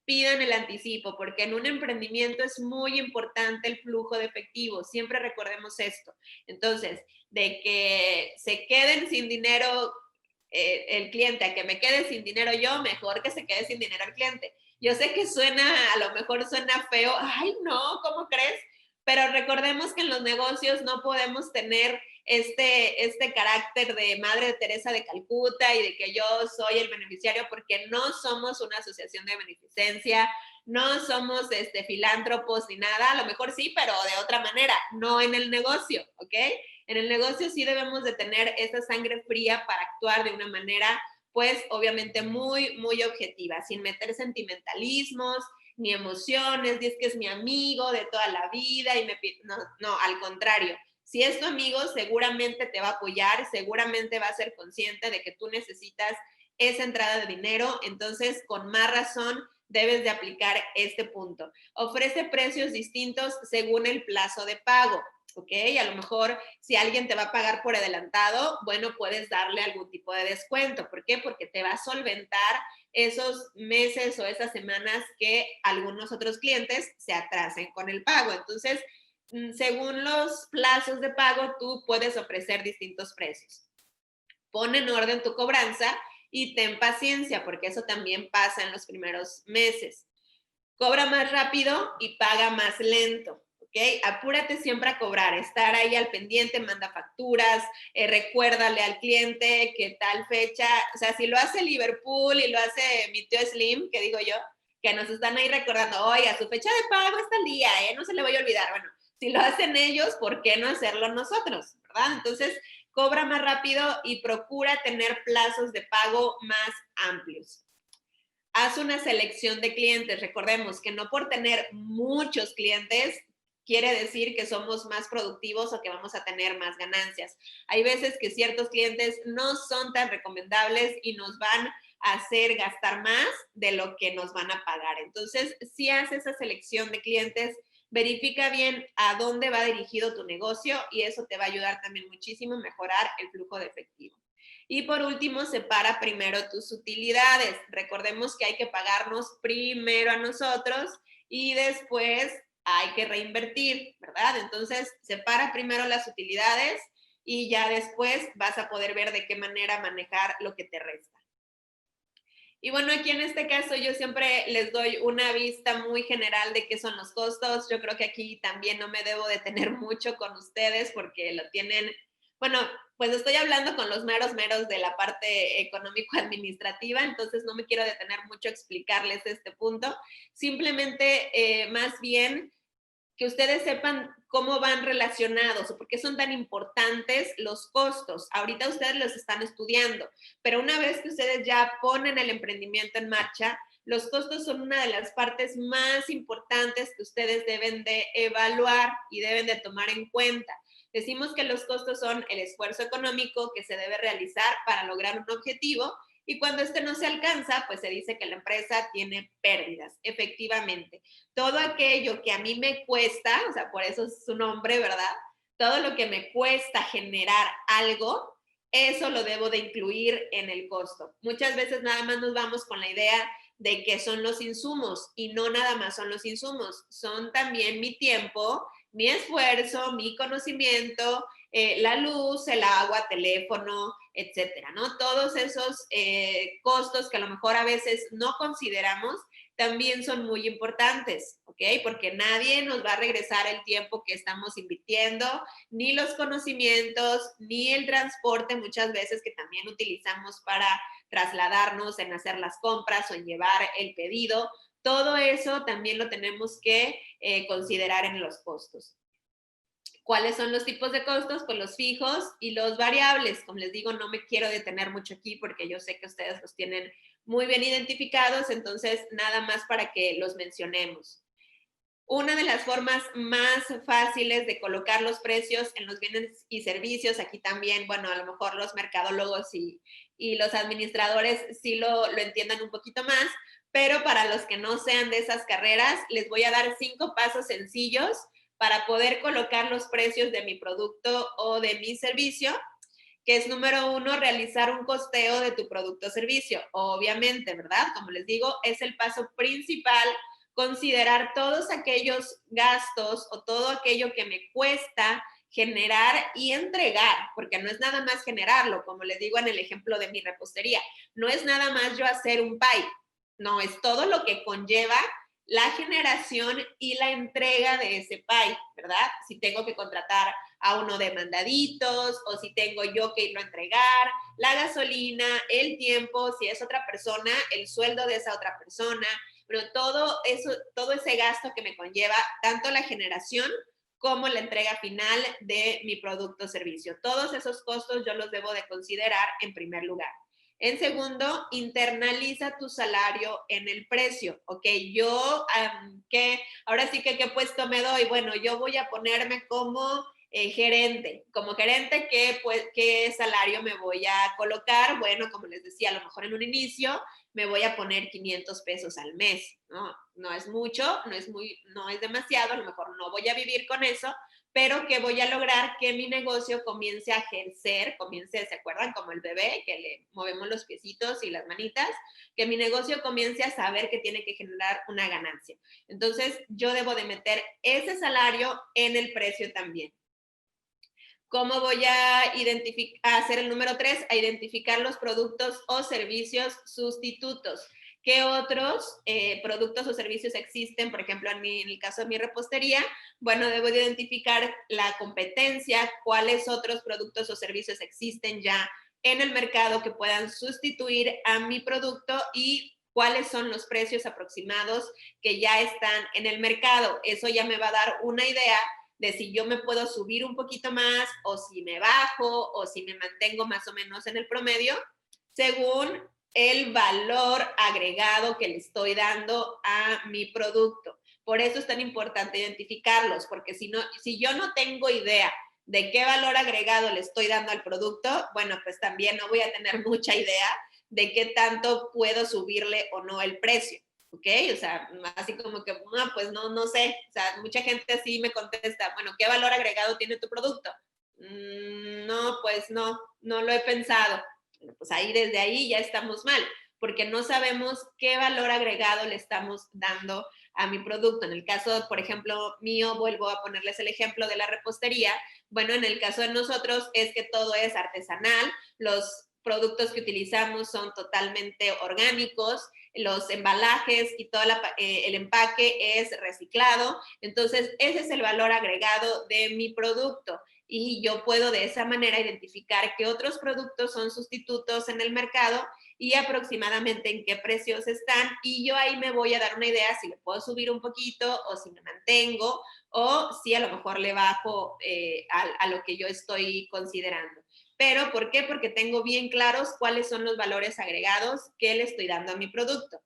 pidan el anticipo, porque en un emprendimiento es muy importante el flujo de efectivo. Siempre recordemos esto. Entonces, de que se queden sin dinero el cliente a que me quede sin dinero yo, mejor que se quede sin dinero el cliente. Yo sé que suena, a lo mejor suena feo, ay no, ¿cómo crees? Pero recordemos que en los negocios no podemos tener este carácter de Madre Teresa de Calcuta y de que yo soy el beneficiario, porque no somos una asociación de beneficencia, no somos filántropos ni nada. A lo mejor sí, pero de otra manera, no en el negocio, ¿ok? En el negocio sí debemos de tener esa sangre fría para actuar de una manera, pues, obviamente muy, muy objetiva, sin meter sentimentalismos ni emociones, y es que es mi amigo de toda la vida y no, al contrario. Si es tu amigo, seguramente te va a apoyar, seguramente va a ser consciente de que tú necesitas esa entrada de dinero. Entonces, con más razón, debes de aplicar este punto. Ofrece precios distintos según el plazo de pago, ¿ok? A lo mejor si alguien te va a pagar por adelantado, bueno, puedes darle algún tipo de descuento. ¿Por qué? Porque te va a solventar esos meses o esas semanas que algunos otros clientes se atrasen con el pago. Entonces, según los plazos de pago, tú puedes ofrecer distintos precios. Pon en orden tu cobranza y ten paciencia, porque eso también pasa en los primeros meses. Cobra más rápido y paga más lento, ¿ok? Apúrate siempre a cobrar, estar ahí al pendiente, manda facturas, recuérdale al cliente que tal fecha, o sea, si lo hace Liverpool y lo hace mi tío Slim, que digo yo, que nos están ahí recordando, oiga, su fecha de pago está el día, no se le vaya a olvidar. Bueno, si lo hacen ellos, ¿por qué no hacerlo nosotros? ¿Verdad? Entonces, cobra más rápido y procura tener plazos de pago más amplios. Haz una selección de clientes. Recordemos que no por tener muchos clientes quiere decir que somos más productivos o que vamos a tener más ganancias. Hay veces que ciertos clientes no son tan recomendables y nos van a hacer gastar más de lo que nos van a pagar. Entonces, si haces esa selección de clientes, verifica bien a dónde va dirigido tu negocio y eso te va a ayudar también muchísimo a mejorar el flujo de efectivo. Y por último, separa primero tus utilidades. Recordemos que hay que pagarnos primero a nosotros y después hay que reinvertir, ¿verdad? Entonces, separa primero las utilidades y ya después vas a poder ver de qué manera manejar lo que te resta. Y bueno, aquí en este caso yo siempre les doy una vista muy general de qué son los costos. Yo creo que aquí también no me debo detener mucho con ustedes porque lo tienen, bueno, pues estoy hablando con los meros de la parte económico-administrativa, entonces no me quiero detener mucho a explicarles este punto. Simplemente, más bien, que ustedes sepan cómo van relacionados o por qué son tan importantes los costos. Ahorita ustedes los están estudiando, pero una vez que ustedes ya ponen el emprendimiento en marcha, los costos son una de las partes más importantes que ustedes deben de evaluar y deben de tomar en cuenta. Decimos que los costos son el esfuerzo económico que se debe realizar para lograr un objetivo y cuando este no se alcanza, pues se dice que la empresa tiene pérdidas, efectivamente. Todo aquello que a mí me cuesta, o sea, por eso es su nombre, ¿verdad? Todo lo que me cuesta generar algo, eso lo debo de incluir en el costo. Muchas veces nada más nos vamos con la idea de que son los insumos y no nada más son los insumos, son también mi tiempo, mi esfuerzo, mi conocimiento, la luz, el agua, teléfono, etcétera, ¿no? Todos esos costos que a lo mejor a veces no consideramos también son muy importantes, ¿ok? Porque nadie nos va a regresar el tiempo que estamos invirtiendo, ni los conocimientos, ni el transporte muchas veces que también utilizamos para trasladarnos en hacer las compras o en llevar el pedido. Todo eso también lo tenemos que considerar en los costos. ¿Cuáles son los tipos de costos? Pues los fijos y los variables. Como les digo, no me quiero detener mucho aquí porque yo sé que ustedes los tienen muy bien identificados, entonces nada más para que los mencionemos. Una de las formas más fáciles de colocar los precios en los bienes y servicios, aquí también, bueno, a lo mejor los mercadólogos y los administradores sí lo entiendan un poquito más, pero para los que no sean de esas carreras, les voy a dar 5 pasos sencillos para poder colocar los precios de mi producto o de mi servicio, que es número 1, realizar un costeo de tu producto o servicio. Obviamente, ¿verdad? Como les digo, es el paso principal, considerar todos aquellos gastos o todo aquello que me cuesta generar y entregar, porque no es nada más generarlo, como les digo en el ejemplo de mi repostería, no es nada más yo hacer un pie, no, es todo lo que conlleva la generación y la entrega de ese pie, ¿verdad? Si tengo que contratar a uno de mandaditos o si tengo yo que irlo a entregar, la gasolina, el tiempo, si es otra persona, el sueldo de esa otra persona, pero todo eso, todo ese gasto que me conlleva tanto la generación como la entrega final de mi producto o servicio. Todos esos costos yo los debo de considerar en primer lugar. En segundo, internaliza tu salario en el precio. Ok, yo, ahora sí que, ¿qué puesto me doy? Bueno, yo voy a ponerme como gerente. Como gerente, ¿qué salario me voy a colocar? Bueno, como les decía, a lo mejor en un inicio me voy a poner 500 pesos al mes, ¿no? No es mucho, no es demasiado, a lo mejor no voy a vivir con eso, pero que voy a lograr que mi negocio comience a ejercer, ¿se acuerdan? Como el bebé, que le movemos los piecitos y las manitas, que mi negocio comience a saber que tiene que generar una ganancia. Entonces, yo debo de meter ese salario en el precio también. ¿Cómo voy a hacer el número 3? A identificar los productos o servicios sustitutos. ¿Qué otros productos o servicios existen? Por ejemplo, en el caso de mi repostería, bueno, debo de identificar la competencia, cuáles otros productos o servicios existen ya en el mercado que puedan sustituir a mi producto y cuáles son los precios aproximados que ya están en el mercado. Eso ya me va a dar una idea de si yo me puedo subir un poquito más o si me bajo o si me mantengo más o menos en el promedio, según el valor agregado que le estoy dando a mi producto. Por eso es tan importante identificarlos, porque si yo no tengo idea de qué valor agregado le estoy dando al producto, bueno, pues también no voy a tener mucha idea de qué tanto puedo subirle o no el precio. ¿Ok? O sea, así como que, no, pues no sé. O sea, mucha gente así me contesta, bueno, ¿qué valor agregado tiene tu producto? No, pues no lo he pensado. Bueno, pues ahí desde ahí ya estamos mal, porque no sabemos qué valor agregado le estamos dando a mi producto. En el caso, por ejemplo, mío, vuelvo a ponerles el ejemplo de la repostería. Bueno, en el caso de nosotros es que todo es artesanal, los productos que utilizamos son totalmente orgánicos, los embalajes y todo el empaque es reciclado. Entonces, ese es el valor agregado de mi producto. Y yo puedo de esa manera identificar qué otros productos son sustitutos en el mercado y aproximadamente en qué precios están. Y yo ahí me voy a dar una idea si le puedo subir un poquito o si me mantengo o si a lo mejor le bajo a lo que yo estoy considerando. Pero, ¿por qué? Porque tengo bien claros cuáles son los valores agregados que le estoy dando a mi producto.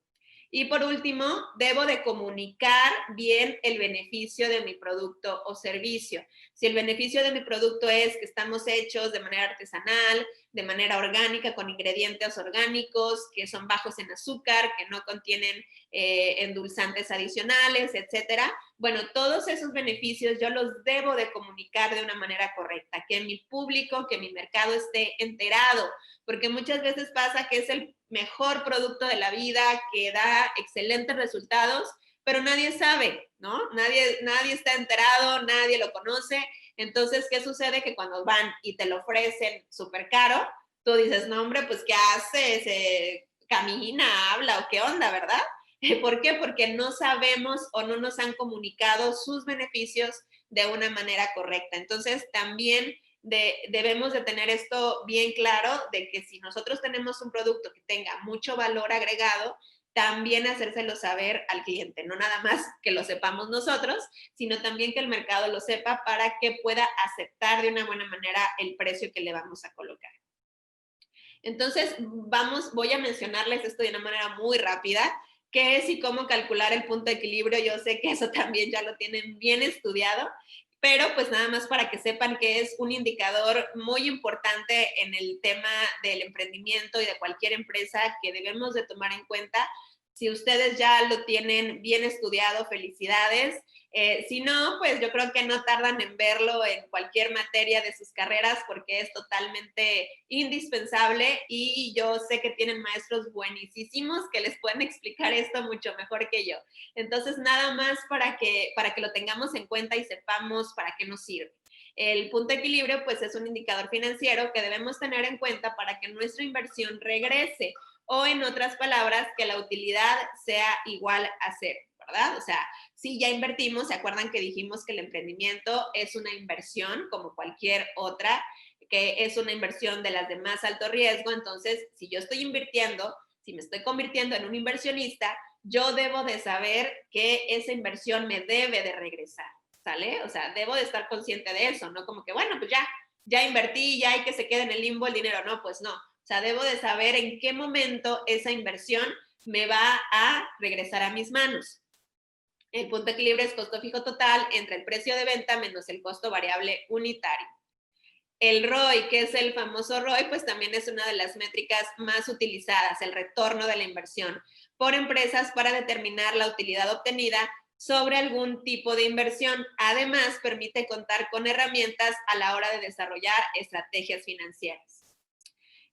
Y por último, debo de comunicar bien el beneficio de mi producto o servicio. Si el beneficio de mi producto es que estamos hechos de manera artesanal, de manera orgánica, con ingredientes orgánicos, que son bajos en azúcar, que no contienen endulzantes adicionales, etcétera. Bueno, todos esos beneficios yo los debo de comunicar de una manera correcta, que mi público, que mi mercado esté enterado, porque muchas veces pasa que es el mejor producto de la vida, que da excelentes resultados, pero nadie sabe, ¿no? Nadie está enterado, nadie lo conoce. Entonces, ¿qué sucede? Que cuando van y te lo ofrecen súper caro, tú dices, no, hombre, pues, ¿qué hace? ¿Camina, habla o qué onda, verdad? ¿Por qué? Porque no sabemos o no nos han comunicado sus beneficios de una manera correcta. Entonces, también debemos de tener esto bien claro, de que si nosotros tenemos un producto que tenga mucho valor agregado, también hacérselo saber al cliente, no nada más que lo sepamos nosotros, sino también que el mercado lo sepa para que pueda aceptar de una buena manera el precio que le vamos a colocar. Entonces, voy a mencionarles esto de una manera muy rápida, qué es y cómo calcular el punto de equilibrio. Yo sé que eso también ya lo tienen bien estudiado, pero pues nada más para que sepan que es un indicador muy importante en el tema del emprendimiento y de cualquier empresa que debemos de tomar en cuenta. Si ustedes ya lo tienen bien estudiado, felicidades. Si no, pues yo creo que no tardan en verlo en cualquier materia de sus carreras porque es totalmente indispensable y yo sé que tienen maestros buenísimos que les pueden explicar esto mucho mejor que yo. Entonces, nada más para que lo tengamos en cuenta y sepamos para qué nos sirve. El punto de equilibrio, pues, es un indicador financiero que debemos tener en cuenta para que nuestra inversión regrese o, en otras palabras, que la utilidad sea igual a cero, ¿verdad? O sea, si ya invertimos, ¿se acuerdan que dijimos que el emprendimiento es una inversión como cualquier otra, que es una inversión de las de más alto riesgo? Entonces, si yo estoy invirtiendo, si me estoy convirtiendo en un inversionista, yo debo de saber que esa inversión me debe de regresar, ¿sale? O sea, debo de estar consciente de eso, no como que, bueno, pues ya invertí, ya hay que se quede en el limbo el dinero. No, pues no. O sea, debo de saber en qué momento esa inversión me va a regresar a mis manos. El punto de equilibrio es costo fijo total entre el precio de venta menos el costo variable unitario. El ROI, que es el famoso ROI, pues también es una de las métricas más utilizadas, el retorno de la inversión, por empresas para determinar la utilidad obtenida sobre algún tipo de inversión. Además, permite contar con herramientas a la hora de desarrollar estrategias financieras.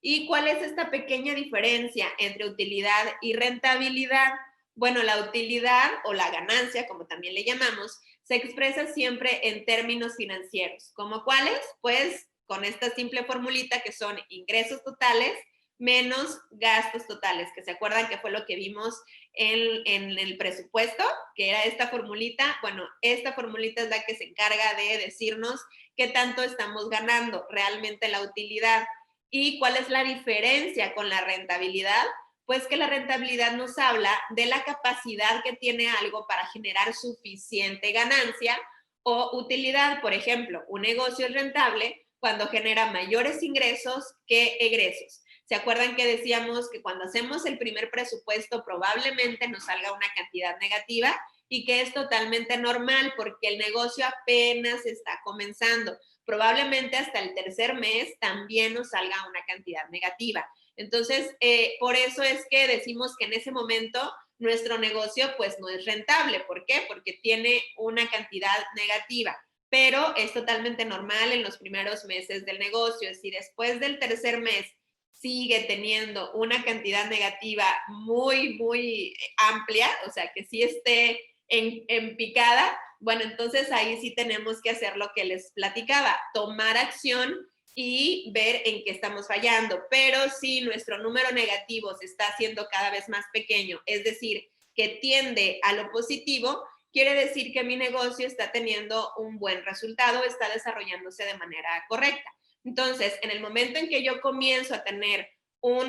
¿Y cuál es esta pequeña diferencia entre utilidad y rentabilidad? Bueno, la utilidad o la ganancia, como también le llamamos, se expresa siempre en términos financieros. ¿Cómo cuáles? Pues con esta simple formulita que son ingresos totales menos gastos totales, que se acuerdan que fue lo que vimos en el presupuesto, que era esta formulita. Bueno, esta formulita es la que se encarga de decirnos qué tanto estamos ganando realmente la utilidad. ¿Y cuál es la diferencia con la rentabilidad? Pues que la rentabilidad nos habla de la capacidad que tiene algo para generar suficiente ganancia o utilidad. Por ejemplo, un negocio es rentable cuando genera mayores ingresos que egresos. ¿Se acuerdan que decíamos que cuando hacemos el primer presupuesto probablemente nos salga una cantidad negativa y que es totalmente normal porque el negocio apenas está comenzando? Probablemente hasta el tercer mes también nos salga una cantidad negativa. Entonces, por eso es que decimos que en ese momento nuestro negocio pues no es rentable. ¿Por qué? Porque tiene una cantidad negativa, pero es totalmente normal en los primeros meses del negocio. Si después del tercer mes sigue teniendo una cantidad negativa muy, muy amplia, o sea, que sí esté en picada, bueno, entonces ahí sí tenemos que hacer lo que les platicaba, tomar acción y ver en qué estamos fallando. Pero si nuestro número negativo se está haciendo cada vez más pequeño, es decir, que tiende a lo positivo, quiere decir que mi negocio está teniendo un buen resultado, está desarrollándose de manera correcta. Entonces, en el momento en que yo comienzo a tener un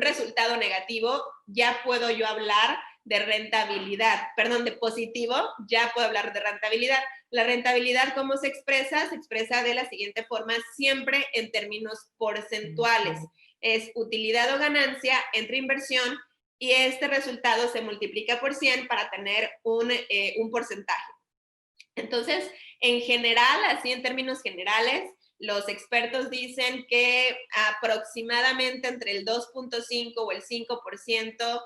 resultado negativo, ya puedo yo hablar de rentabilidad, perdón, de positivo, ya puedo hablar de rentabilidad. La rentabilidad, ¿cómo se expresa? Se expresa de la siguiente forma, siempre en términos porcentuales. Es utilidad o ganancia entre inversión y este resultado se multiplica por 100 para tener un porcentaje. Entonces, en general, así en términos generales, los expertos dicen que aproximadamente entre el 2.5 o el 5%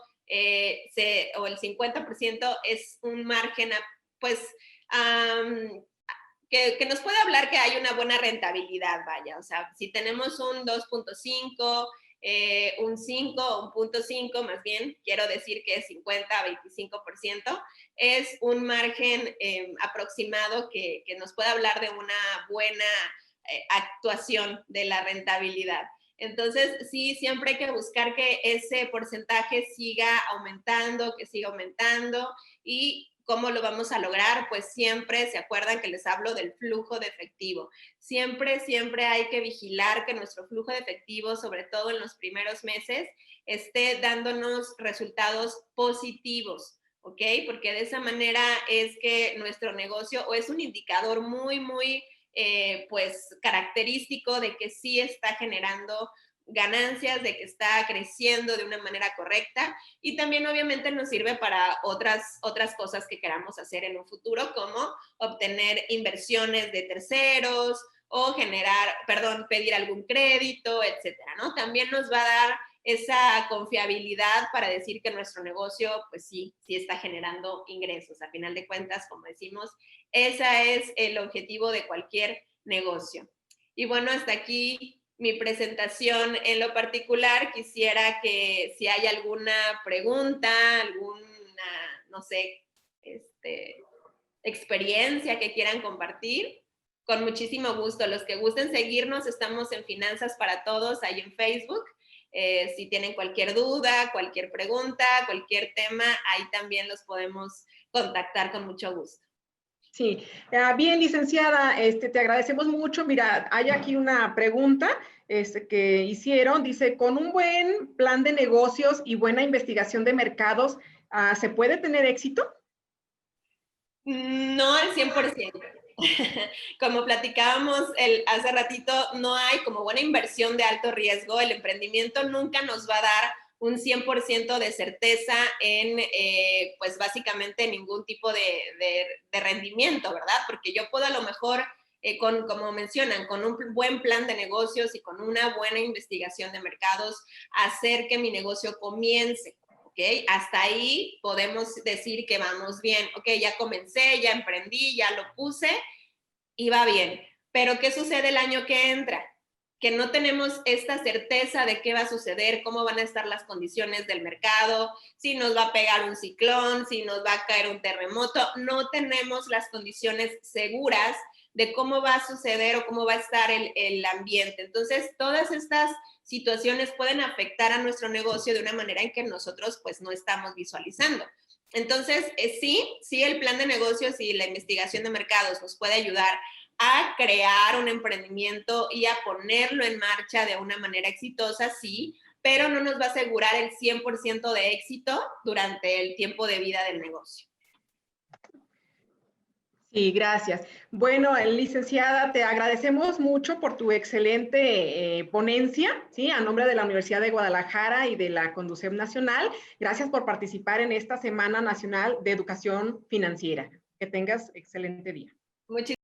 o el 50% es un margen, pues, que nos puede hablar que hay una buena rentabilidad, vaya. O sea, si tenemos un 2.5, un 5, un 0.5, más bien, quiero decir que es 50 a 25%, es un margen aproximado que nos puede hablar de una buena actuación de la rentabilidad. Entonces, sí, siempre hay que buscar que ese porcentaje siga aumentando, que siga aumentando. ¿Y cómo lo vamos a lograr? Pues siempre, ¿se acuerdan que les hablo del flujo de efectivo? Siempre, siempre hay que vigilar que nuestro flujo de efectivo, sobre todo en los primeros meses, esté dándonos resultados positivos, ¿ok? Porque de esa manera es que nuestro negocio, o es un indicador muy, muy pues característico de que sí está generando ganancias, de que está creciendo de una manera correcta, y también obviamente nos sirve para otras cosas que queramos hacer en un futuro, como obtener inversiones de terceros o pedir algún crédito, etcétera, ¿no? También nos va a dar esa confiabilidad para decir que nuestro negocio, pues sí está generando ingresos. A final de cuentas, como decimos, ese es el objetivo de cualquier negocio. Y bueno, hasta aquí mi presentación. En lo particular, quisiera que si hay alguna pregunta, alguna, no sé, experiencia que quieran compartir, con muchísimo gusto. Los que gusten seguirnos, estamos en Finanzas para Todos, ahí en Facebook. Si tienen cualquier duda, cualquier pregunta, cualquier tema, ahí también los podemos contactar con mucho gusto. Sí, bien, licenciada, te agradecemos mucho. Mira, hay aquí una pregunta que hicieron. Dice, con un buen plan de negocios y buena investigación de mercados, ¿se puede tener éxito? No al 100%. Como platicábamos hace ratito, no hay como buena inversión de alto riesgo. El emprendimiento nunca nos va a dar un 100% de certeza en, pues básicamente ningún tipo de rendimiento, ¿verdad? Porque yo puedo a lo mejor, como mencionan, con un buen plan de negocios y con una buena investigación de mercados, hacer que mi negocio comience. ¿Okay? Hasta ahí podemos decir que vamos bien. Ok, ya comencé, ya emprendí, ya lo puse y va bien. Pero ¿qué sucede el año que entra? Que no tenemos esta certeza de qué va a suceder, cómo van a estar las condiciones del mercado, si nos va a pegar un ciclón, si nos va a caer un terremoto. No tenemos las condiciones seguras de cómo va a suceder o cómo va a estar el ambiente. Entonces, todas estas situaciones pueden afectar a nuestro negocio de una manera en que nosotros pues no estamos visualizando. Entonces, sí, el plan de negocios y la investigación de mercados nos puede ayudar a crear un emprendimiento y a ponerlo en marcha de una manera exitosa, sí, pero no nos va a asegurar el 100% de éxito durante el tiempo de vida del negocio. Sí, gracias. Bueno, licenciada, te agradecemos mucho por tu excelente ponencia, ¿sí? A nombre de la Universidad de Guadalajara y de la Conducef Nacional. Gracias por participar en esta Semana Nacional de Educación Financiera. Que tengas excelente día. Muchísimas